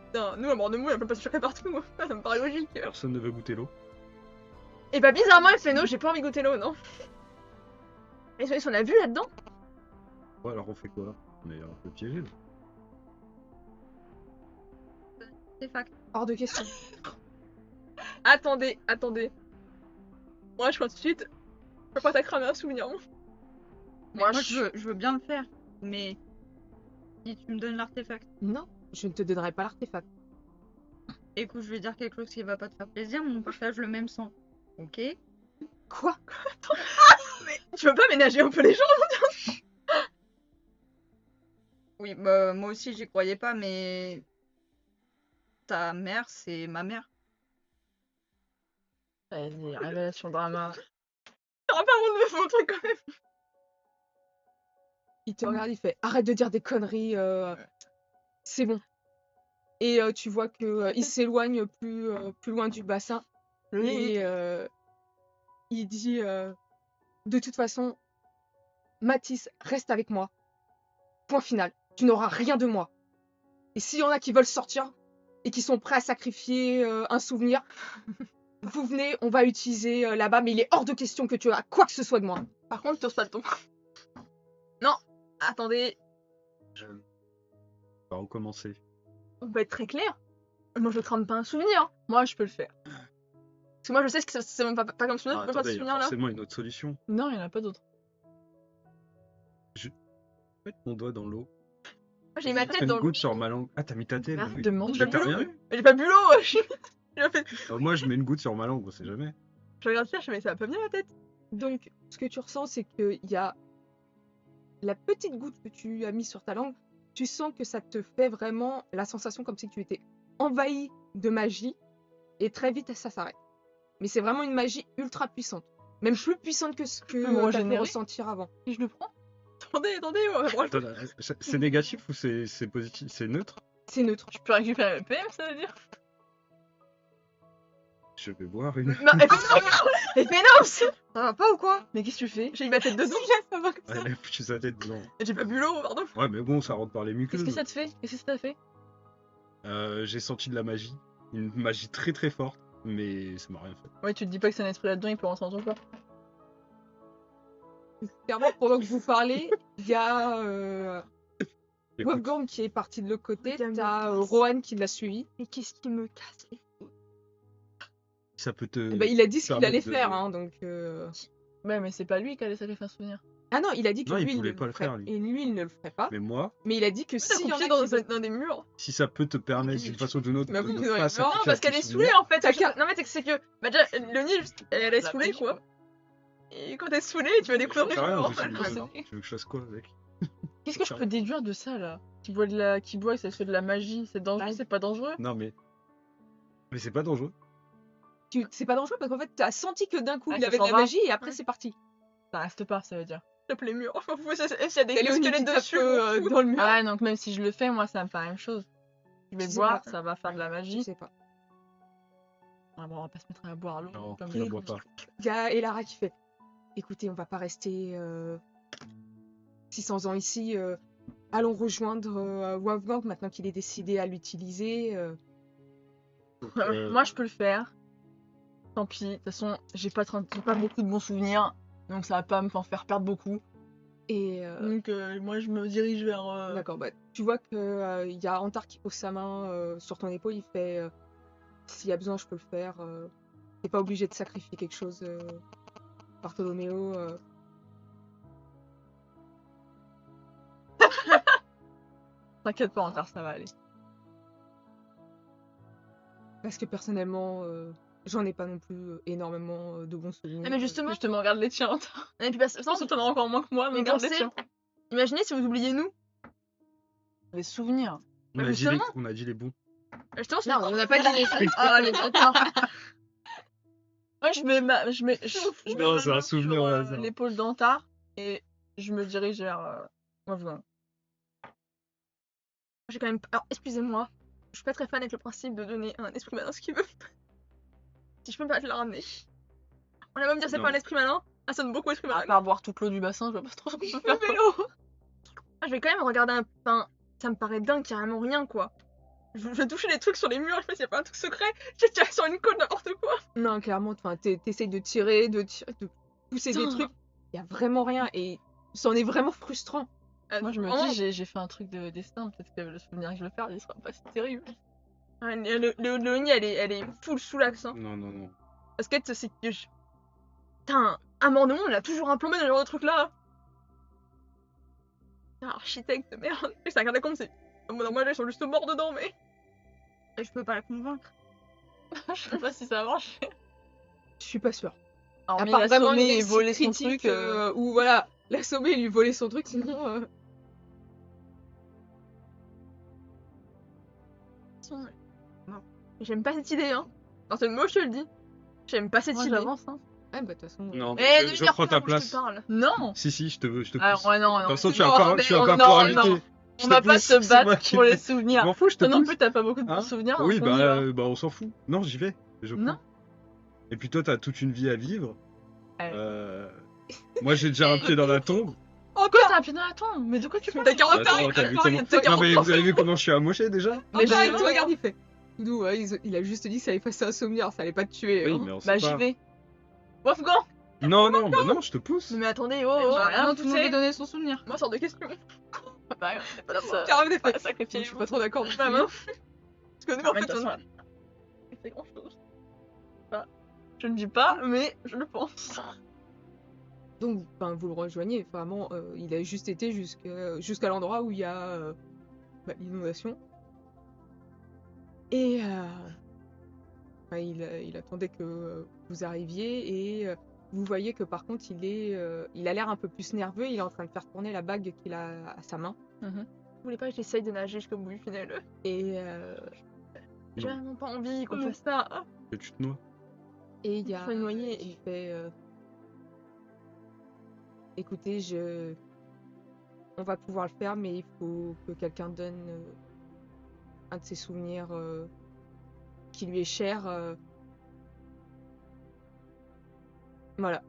Putain, nous, à mort de mou, elle peut pas se tirer partout. Ça me paraît logique. Personne ne veut goûter l'eau. Et bah, bizarrement, elle fait non, j'ai pas envie de goûter l'eau, non. Et on a vu là-dedans? Ouais, alors on fait quoi? On est un peu piégé là. artefact. Hors de question. Attendez. Moi, je crois tout de suite. Je peux pas t'accramer un souvenir. Moi, je veux bien le faire, mais. Si tu me donnes l'artefact. Non, je ne te donnerai pas l'artefact. Écoute, je vais dire quelque chose qui va pas te faire plaisir, mais on partage le même sang. Ok? Quoi? Mais tu veux pas ménager un peu les gens? Oui, bah, moi aussi, j'y croyais pas, mais ta mère, c'est ma mère. Vas-y, révélation drama. T'auras pas honte de mon truc quand même. Il te regarde, il fait arrête de dire des conneries, c'est bon. Et tu vois que il s'éloigne plus loin du bassin et il dit de toute façon, Mathis, reste avec moi. Point final. Tu n'auras rien de moi. Et s'il y en a qui veulent sortir et qui sont prêts à sacrifier un souvenir, vous venez, on va utiliser là-bas, mais il est hors de question que tu aies quoi que ce soit de moi. Par contre, t'oses pas le ton. Non, attendez, On va recommencer. on peut être très clair. Moi, je crame pas un souvenir. Moi, je peux le faire. Parce que moi, je sais que c'est même pas comme souvenir, Ah, tu peux pas attendez, ce il y a souvenir là. forcément une autre solution. Non, il y en a pas d'autre. Mettre mon doigt dans l'eau. Moi, j'ai ma Mettre tête dans une le. goutte sur ma langue. Ah, t'as mis ta tête. Arrête oui. de mentir. Mais t'as rien eu. Mais j'ai pas bu l'eau. J'ai fait. Moi, je mets une goutte sur ma langue, on sait jamais. Je regarde ça, je fais, mais ça va pas bien la tête. Donc, ce que tu ressens, c'est qu'il y a la petite goutte que tu as mise sur ta langue. Tu sens que ça te fait vraiment la sensation comme si tu étais envahi de magie. Et très vite, ça s'arrête. Mais c'est vraiment une magie ultra puissante. Même plus puissante que ce peux me que tu as pu régénérer ressentir avant. Si je le prends. Attendez, on va voir. Attends, c'est négatif ou c'est positif? C'est neutre? C'est neutre. Je peux récupérer le PM, ça veut dire? Je vais boire une. Non, elle fait non, Ça va pas ou quoi? Mais qu'est-ce que tu fais? j'ai eu ma tête dedans. Ça va comme ça. Elle a foutu sa tête dedans. Et j'ai pas bu l'eau, pardon. Ouais, mais bon, ça rentre par les muqueuses. Qu'est-ce que ça te fait? Qu'est-ce que ça t'a fait? J'ai senti de la magie. Une magie très très forte, mais ça m'a rien fait. Ouais, tu te dis pas que c'est un esprit là-dedans, il peut rentrer dans ton corps. Clairement, pendant que vous parlez, il y a Écoute, Wolfgang qui est parti de l'autre côté. Putain, mais- T'as Rohan qui l'a suivi. Mais qu'est-ce qui me casse les ça peut te. Eh ben, il a dit ce qu'il permettre allait de- faire, hein, donc. Ouais, mais c'est pas lui qui allait sacrifier un souvenir. Ah non, il a dit que Non, il lui, voulait ne pas le ferait- faire, lui. Et lui, il ne le ferait pas. Mais moi, Mais il a dit que T'as s'il y en a confié qui veulent- dans des murs. si ça peut te permettre d'une façon ou d'une autre Mais de vous, ne vous auriez pas peur, Non, sacrifier parce un qu'elle est petit saoulée souvenir. en fait. T'as qu'à- Non, mais c'est que. Bah, déjà, le nid, elle est La saoulée magie, quoi. Et quand t'es saoulée, tu vas découvrir des Ça sert à rien, choses. je sais c'est pas. vrai. Tu veux que je fasse quoi avec? Qu'est-ce que je peux déduire de ça là? Qui boit que ça fait de la magie, c'est dangereux, Bah, c'est pas dangereux? Non, mais. Mais c'est pas dangereux. C'est pas dangereux parce qu'en fait, t'as senti que d'un coup, Ah, il ça avait de la s'en va. magie et après, c'est parti. Ça reste pas, ça veut dire. Tape les murs. S'il y a des Elle est squelettes dessus. dans le mur. Ah ouais, donc même si je le fais, moi ça me fait la même chose. Je vais Je sais boire, pas. ça va faire de la Je magie. sais pas. Ah bon, on va pas se mettre à boire l'eau. Non, comme je la des bois cons. pas. Il y a Elara qui fait écoutez, on va pas rester 600 ans ici. Allons rejoindre Wolfgang maintenant qu'il est décidé à l'utiliser. Moi je peux le faire. Tant pis, de toute façon, j'ai pas beaucoup de bons souvenirs, donc ça va pas me en faire perdre beaucoup. Et Donc moi je me dirige vers. d'accord, bah, tu vois que il y a Antar qui pose sa main sur ton épaule. Il fait s'il y a besoin, je peux le faire. T'es pas obligé de sacrifier quelque chose, Bartholoméo. T'inquiète pas, Antar, ça va aller. Parce que personnellement, j'en ai pas non plus énormément de bons souvenirs. Ah, mais justement. Justement, regarde les tiens, Antar. Et puis, parce que Je pense que t'en as encore moins que moi, mais Mais regarde les pensez- tiens. imaginez si vous oubliez nous. Les souvenirs. On a, dit justement. on a dit les bons. Justement, c'est- Non, on n'a pas dit les trucs. Ah, les bâtards. Ouais, je mets Non, c'est un souvenir au sur, hasard. l'épaule d'Antar et je me dirige vers Wolfgang. J'ai quand même. Alors, excusez-moi. Je suis pas très fan avec le principe de donner un esprit malin ce qu'il veut. Si je peux pas te le ramener. On va même dire c'est Non. pas un esprit malin. Ah, ça donne beaucoup esprit À malin. part boire toute l'eau du bassin, je vois pas trop ce qu'on peut faire. Ah, je vais quand même regarder un. Enfin, ça me paraît dingue, carrément rien quoi. Je vais toucher les trucs sur les murs, je sais s'il y a pas un truc secret. Je tire sur une côte, n'importe quoi. Non, clairement, enfin, t'essayes de tirer, de pousser des Putain. trucs. Il y a vraiment rien et c'en est vraiment frustrant. Moi je me Vraiment. dis, j'ai fait un truc de destin, peut-être que le souvenir que je vais faire, il sera pas si terrible. Ouais, le nid, elle est full sous l'axe. Hein. Non, non, non. Parce que c'est que. Putain, un mort de monde, on a toujours un plombé dans ce genre de truc là. Putain, architecte, merde. Et c'est un catacombe, c'est. Moi, ils sont juste morts dedans, mais. Et je peux pas la convaincre. Je sais pas si ça va marcher. Je suis pas sûre. Alors, À mais part il a vraiment sommé une et réussite volé son critique, truc. ou voilà, l'assommer et lui voler son truc, sinon. J'aime pas cette idée, hein. Non, c'est le mot, je te le dis. J'aime pas cette Moi, idée. j'avance, hein. Ouais, bah de toute façon. Non, Eh, je prends ta place. Je te parle. Non Si, je te pousse. Ah, ouais, non, De toute non. façon, c'est bon, tu vas mais- pas non, pouvoir non. lutter. Je On te va pas pousse, se c'est moi battre qui pour les pousse. Je souvenirs. m'en fous, je te Toi non pousse. plus, t'as pas beaucoup de Hein souvenirs. Oui, donc on y va. on s'en fout. Non, j'y vais. Je Non. prends. Et puis toi, t'as toute une vie à vivre. Ouais. Moi, j'ai déjà un pied dans la tombe. Quoi, t'as un pied dans la tombe? Mais de quoi tu parles? T'as 40 ans. Attends, t'as vu comment... Non, mais vous avez vu comment je suis amoché déjà? Mais bah, il te ouais. regarde, il fait. Doudou, il a juste dit que ça allait effacer un souvenir, ça allait pas te tuer. Oui, hein. mais on sait Bah, j'y pas. vais. Wolfgang! Non, non, je te pousse. Mais attendez, oh, J'ai oh. rien Non, tout le monde poussé. veut donner son souvenir. Moi, sort de question. Bah, ouais, c'est pas ça. Carrément des Pas faits. sacrifier Je suis pas trop d'accord. Bah, non. Parce que nous, en Mais fait, de toute on... façon, il fait grand chose. Je ne dis pas, mais je le pense. Donc, enfin, vous le rejoignez. Vraiment, il a juste été jusqu'à l'endroit où il y a l'inondation. Et enfin, il attendait que vous arriviez et vous voyez que par contre, il a l'air un peu plus nerveux. Il est en train de faire tourner la bague qu'il a à sa main. Vous voulez pas que j'essaye de nager jusqu'au bout du tunnel? Et J'ai vraiment pas envie qu'on Non. fasse ça. Que tu te noies. il y a Faut le noyer. il fait écoutez, on va pouvoir le faire, mais il faut que quelqu'un donne un de ses souvenirs qui lui est cher. Voilà.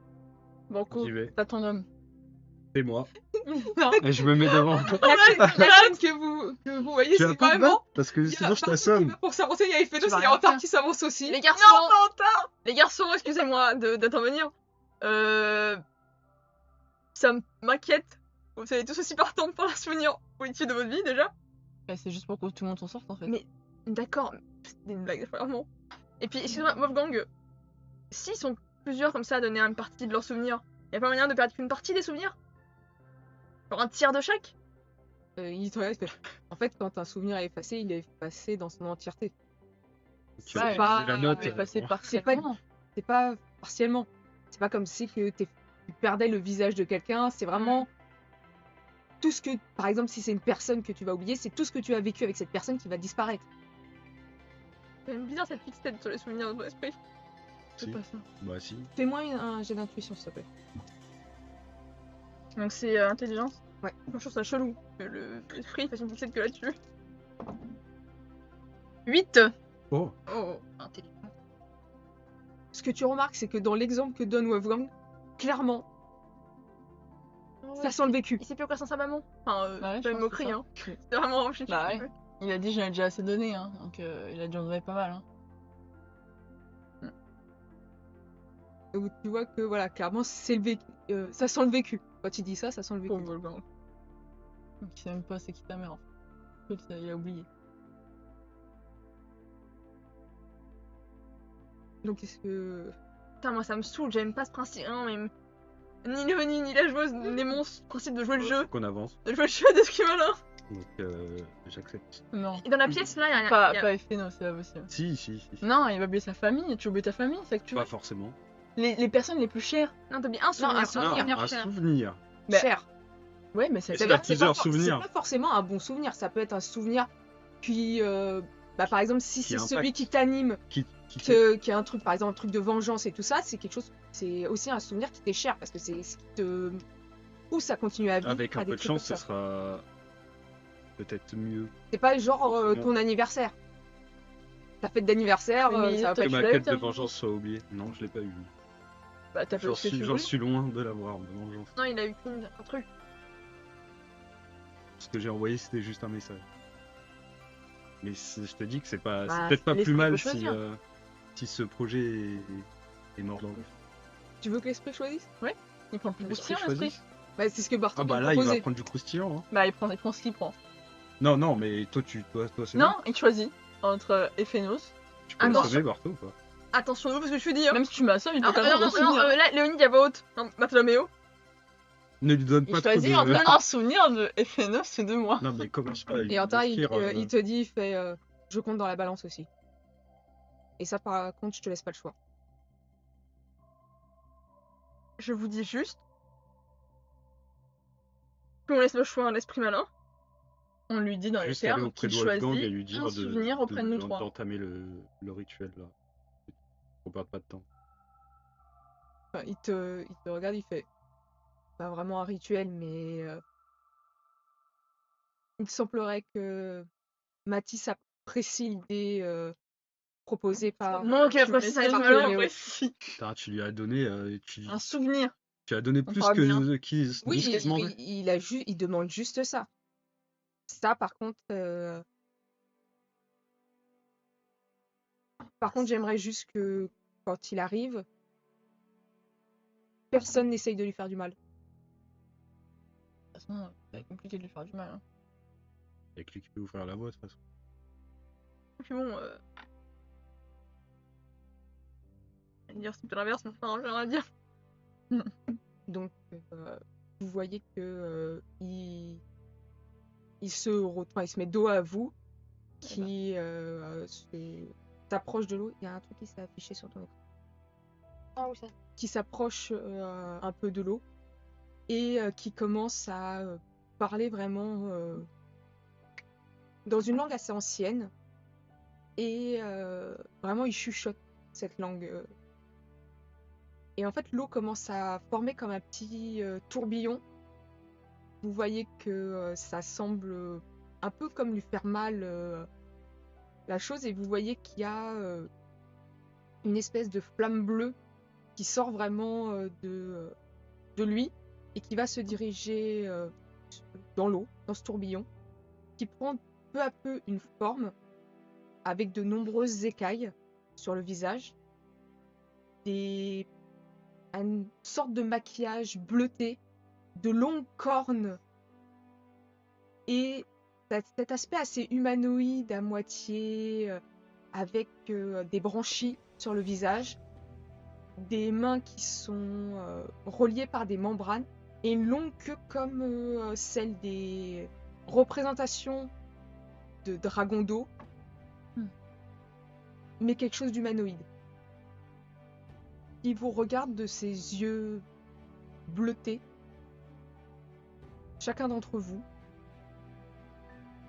Banco, J'y vais. t'as ton homme. C'est moi. Non. Et je me mets devant. La scène que vous voyez, Tu vas c'est pas te vraiment. battre parce que il y a sinon je Bartou qui t'assomme. va pour s'avancer, il y a Ephénos, Tu vas il y a rien Antar faire. qui s'avance aussi. Les garçons, les garçons, excusez-moi d'intervenir. Ça m'inquiète. Vous savez tous aussi partants pour la souvenir politique de votre vie déjà. Bah, c'est juste pour que tout le monde s'en sorte en fait. Mais- D'accord, c'était une blague, vraiment. Et puis, excusez-moi, Wolfgang, s'ils sont plusieurs comme ça à donner une partie de leurs souvenirs, y a pas moyen de perdre qu'une partie des souvenirs? Genre un tiers de chaque? Il te regarde, il fait, en fait, quand un souvenir est effacé, il est effacé dans son entièreté. Ok, Ouais, j'ai pas- la note. C'est passé bon. partiellement. C'est pas partiellement. C'est pas comme si que tu perdais le visage de quelqu'un. C'est vraiment tout ce que, par exemple, si c'est une personne que tu vas oublier, c'est tout ce que tu as vécu avec cette personne qui va disparaître. C'est même bizarre cette petite tête sur les souvenirs de ton esprit. C'est Si. pas ça. Bah si. Fais-moi un jet d'intuition, s'il te plaît. Donc c'est intelligence? Ouais. Moi je trouve ça chelou que l'esprit fasse une petite tête que là-dessus. 8. Oh, Oh, intelligent. Ce que tu remarques, c'est que dans l'exemple que donne Wolfgang, clairement, ça sent le vécu. Il sait plus à quoi sent sa maman. Enfin, Bah ouais, c'est je pas une pense moquerie, que hein. C'est vraiment... Bah ouais. Il a dit j'en ai déjà assez donné, hein. Donc il a dû en donner pas mal. Hein. Donc, tu vois que, voilà, clairement, c'est le vécu. Ça sent le vécu. Quand il dit ça, ça sent le vécu. Pauvre Wolfgang. Donc il sait même pas c'est qui ta mère en fait. Il a oublié. Donc, est-ce que... Putain, moi ça me saoule, j'aime pas ce principe, hein, mais... Ni Léonie, ni la joueuse n'aimons ce principe de jouer le jeu. faut qu'on avance. De jouer le jeu de ce qu'il là. Donc j'accepte. Non. Et dans la pièce, là, il y a... Pas Ephénos, c'est pas possible. Si. Non, il va oublier sa famille. Tu oublies ta famille, c'est que tu Pas veux. forcément. Les personnes les plus chères. Non, t'as oublié un souvenir. un souvenir. Un cher. souvenir. Bah, cher. Ouais, mais c'est Et c'est C'est-à-dire à que plusieurs pas souvenirs. C'est pas forcément un bon souvenir. Ça peut être un souvenir qui... par exemple, si c'est impacte. celui qui t'anime, Qui qui est un truc, par exemple, un truc de vengeance et tout ça, c'est quelque chose... C'est aussi un souvenir qui t'est cher, parce que c'est ce qui te pousse à continuer à vivre. Avec à un des peu de trucs chance, comme ce ça. sera peut-être mieux. C'est pas genre Non. ton anniversaire. Ta fête d'anniversaire, Mais ça va toi, pas Que tu ma l'as eu, quête de ta vengeance soit oubliée. Non, je l'ai pas eu. Bah t'as fait ce que tu J'en voulais. suis loin de l'avoir, de vengeance. Non, il a eu un truc. Ce que j'ai envoyé, c'était juste un message. Mais je te dis que c'est pas, Bah, c'est peut-être pas l'esprit plus mal peut si, choisir. si ce projet est mort dans l'œuf. Tu veux que l'esprit choisisse? Il prend le plus L'esprit croustillant, l'esprit. choisit. Bah, c'est ce que Barton Ah bah m'a là, il va proposé. prendre du croustillant. Hein. Bah il prend ce qu'il prend. Non, mais toi, c'est Non, bon. il choisit entre Ephénos. Tu peux le Attention. sauver, Barto, ou pas? Attention, parce que je suis dit, hein. Même si tu m'assommes, il peut Alors, quand même non, un non, souvenir. là, Léonie, à voix haute. Non, Bartholoméo. Ne lui donne Il pas trop choisit de... entre un souvenir de Ephénos et de moi. Non, mais commence pas. Et Antar, il il te dit, il fait je compte dans la balance aussi. Et ça, par contre, je te laisse pas le choix. Je vous dis juste qu'on laisse le choix à l'esprit malin. On lui dit dans les Juste aller termes auprès qu'il de Wolfgang et choisit lui dire un souvenir auprès de nous trois. d'entamer le rituel là. On perd pas de temps. Enfin, il te regarde, il fait pas vraiment un rituel, mais il semblerait que Mathis apprécie l'idée proposée par. Non, qu'il apprécie ça, l'esprit malin, il Léo. apprécie. Putain, tu lui as donné, Un souvenir. tu as donné On plus parle bien. que qui Oui, ce qu'il demandait. il demande juste ça. Ça, par contre, j'aimerais juste que quand il arrive, personne n'essaye de lui faire du mal. De toute façon, c'est compliqué de lui faire du mal. Hein. Avec lui qui peut vous faire la voix de toute façon. Puis bon, je vais dire c'est tout l'inverse, mais enfin, j'ai rien à dire. Donc, vous voyez que il se met dos à vous, qui s'approche de l'eau. Il y a un truc qui s'est affiché sur ton écran. Ah oui, ça. Qui s'approche un peu de l'eau et qui commence à parler vraiment dans une langue assez ancienne. Et vraiment, il chuchote cette langue. Et en fait, l'eau commence à former comme un petit tourbillon. Vous voyez que ça semble un peu comme lui faire mal la chose. Et vous voyez qu'il y a une espèce de flamme bleue qui sort vraiment de lui et qui va se diriger dans l'eau, dans ce tourbillon, qui prend peu à peu une forme avec de nombreuses écailles sur le visage, une sorte de maquillage bleuté, de longues cornes et cet aspect assez humanoïde à moitié avec des branchies sur le visage, des mains qui sont reliées par des membranes et une longue queue comme celle des représentations de dragons d'eau, mais quelque chose d'humanoïde. Il vous regarde de ses yeux bleutés, chacun d'entre vous.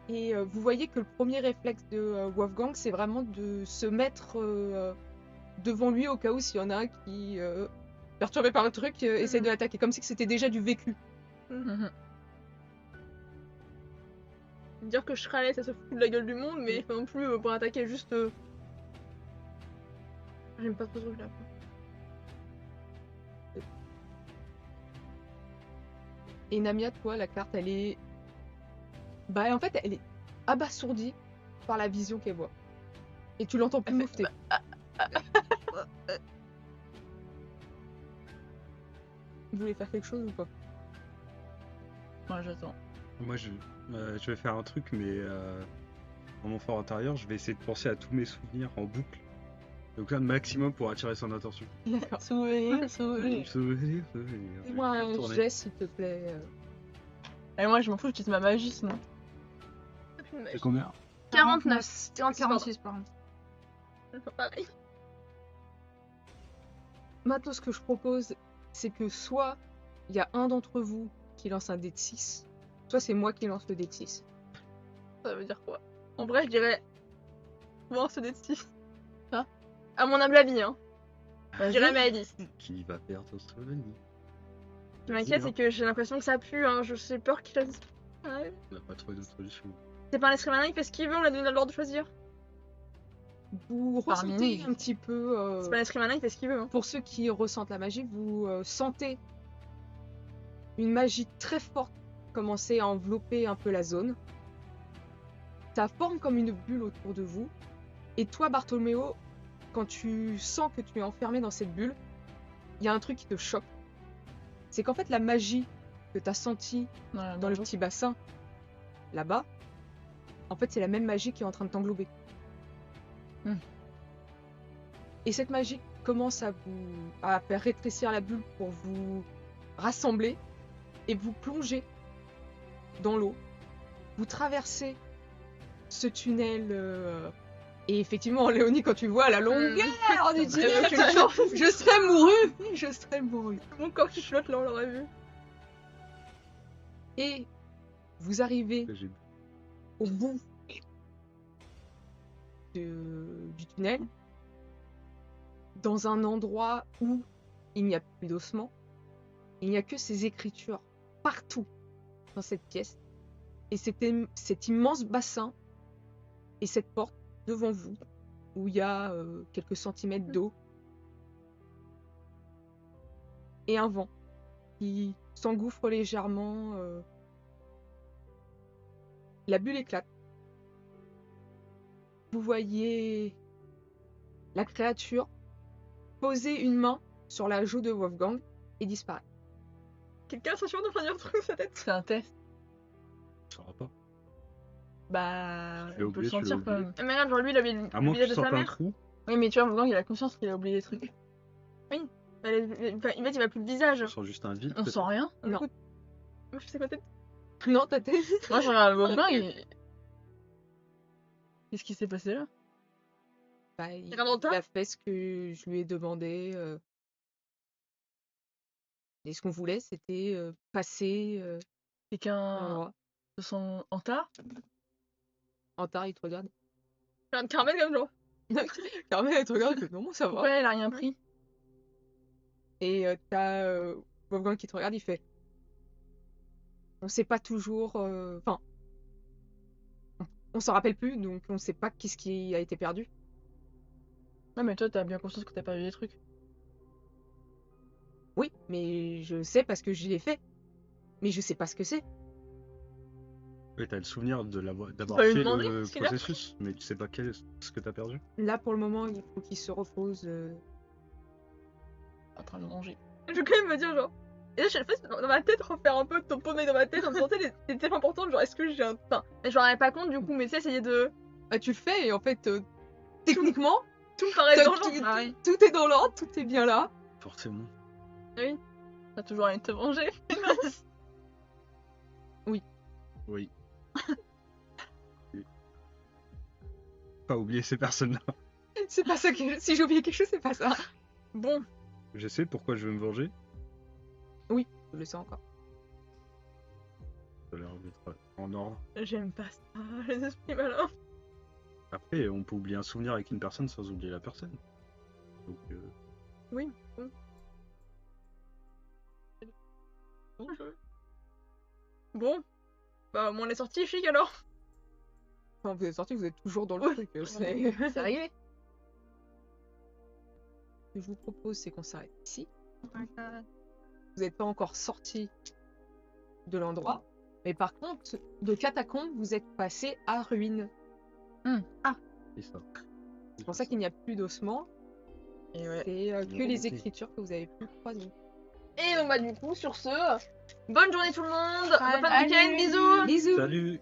Et vous voyez que le premier réflexe de Wolfgang, c'est vraiment de se mettre devant lui au cas où s'il y en a un qui, perturbé par le truc, essaie de l'attaquer, comme si c'était déjà du vécu. Dire que je serais allée, ça se fout de la gueule du monde, mais pas non plus pour attaquer juste. J'aime pas trop ce truc là. Et Namia, toi, la carte, elle est. Bah, en fait, elle est abasourdie par la vision qu'elle voit. Et tu l'entends plus moufter. Vous voulez faire quelque chose ou pas? Moi, j'attends. Moi, je vais faire un truc, mais dans mon fort intérieur, je vais essayer de penser à tous mes souvenirs en boucle. Donc là, le maximum pour attirer son attention. D'accord. Souvenir, souvenir. Souvenir. Fais-moi un jet, s'il te plaît. Et moi, je m'en fous, j'utilise ma magie sinon. C'est combien? 49. 46 par contre. C'est pas pareil. Maintenant, ce que je propose, c'est que soit il y a un d'entre vous qui lance un dé de 6, soit c'est moi qui lance le dé de 6. Ça veut dire quoi? En vrai, je dirais. Voir ce dé de 6. Hein? À mon humble avis, hein. Je dirais Maëlys. Qui va perdre son souvenir? Ce qui m'inquiète, c'est que j'ai l'impression que ça pue, hein. J'ai peur qu'il fasse. Ouais. On n'a pas trouvé d'autre solution. C'est pas un esprit malin, il fait ce qu'il veut, on a donné le droit de choisir. Vous Parmi ressentez nous. un petit peu... C'est pas un esprit malin, il fait ce qu'il veut. Hein. Pour ceux qui ressentent la magie, vous sentez une magie très forte commencer à envelopper un peu la zone. Ça forme comme une bulle autour de vous. Et toi, Bartolomeo, quand tu sens que tu es enfermé dans cette bulle, il y a un truc qui te choque. C'est qu'en fait, la magie que tu as sentie dans le petit bassin, là-bas, en fait, c'est la même magie qui est en train de t'englober. Et cette magie commence à faire rétrécir la bulle pour vous rassembler et vous plonger dans l'eau. Vous traversez ce tunnel Et effectivement, Léonie, quand tu vois la longueur du Ouais, tunnel, tu genre, je serais mourue. Je serais mourue. Mon corps chuchote là, on l'aurait vu. Et vous arrivez J'ai au bout du tunnel, dans un endroit où il n'y a plus d'ossements, il n'y a que ces écritures partout dans cette pièce, et cet immense bassin et cette porte devant vous, où il y a quelques centimètres d'eau, et un vent qui s'engouffre légèrement. La bulle éclate. Vous voyez la créature poser une main sur la joue de Wolfgang et disparaître. Quelqu'un a sûr de faire un truc dans sa tête. C'est un test. Ça va pas. Bah, Je l'ai on peut le oublié, tu l'as sentir quand oublié. même. Mais regarde, genre lui, il avait le À moins que visage tu de sa sortes un mère. trou. Oui, mais tu vois, Wolfgang, il a conscience qu'il a oublié des trucs. Enfin, en fait, il a plus de visage. On sent juste un vide. On peut-être. sent rien. Non. Écoute, moi, je sais ma tête. Non, ta tête. Moi, je regarde Wolfgang et... Qu'est-ce qui s'est passé là? Bah, il regarde en tas. a fait ce que je lui ai demandé. Et ce qu'on voulait, c'était passer Quelqu'un l'endroit. se sent en tard? Antar, il te regarde. Je regarde Carmen comme genre. Carmen, elle te regarde, elle fait non, ça Pourquoi va. elle a rien pris? Et t'as Wolfgang qui te regarde, il fait. On sait pas toujours. Enfin. On s'en rappelle plus, donc on sait pas qu'est-ce qui a été perdu. Ouais, mais toi, t'as bien conscience que t'as perdu des trucs. Oui, mais je sais parce que je l'ai fait. Mais je sais pas ce que c'est. Ouais, t'as le souvenir d'avoir vas lui fait demander le ce qu'il a. processus, mais tu sais pas ce que t'as perdu. Là, pour le moment, il faut qu'il se repose. En train de manger. Je vais quand même me dire genre. Et là, je fais dans ma tête, refaire un peu de topo dans ma tête, en me sentant les étapes importantes, genre est-ce que j'ai un. Enfin, je m'en rendais pas compte du coup, mais tu sais, essayer de. Bah, tu le fais et en fait, techniquement, Tout me paraît t'as- dans tout, l'ordre. Ah oui. tout est dans l'ordre, tout est bien là. Forcément. T'as toujours envie de te manger. Oui. Pas oublier ces personnes-là. C'est pas ça que. Si j'ai oublié quelque chose, c'est pas ça. Bon, Je sais pourquoi je veux me venger. Je le sais encore. Ça a l'air d'être en ordre. j'aime pas ça, les esprits malins. Après, on peut oublier un souvenir avec une personne sans oublier la personne. Donc, Oui, bon. Bon, bah, au moins on est sorti, chic alors. Quand vous êtes sorti, vous êtes toujours dans le Ouais. truc. C'est... C'est réglé. Ce que je vous propose, c'est qu'on s'arrête ici. Vous n'êtes pas encore sorti de l'endroit. Mais par contre, de catacombe, vous êtes passé à ruine. c'est ça. C'est pour ça qu'il n'y a plus d'ossements. Et ouais. C'est que Bien les compris. écritures que vous avez pu croiser. Et donc, bah, du coup, sur ce, bonne journée tout le monde, Salut. bon fin de week-end, bisous! Bisous! Salut!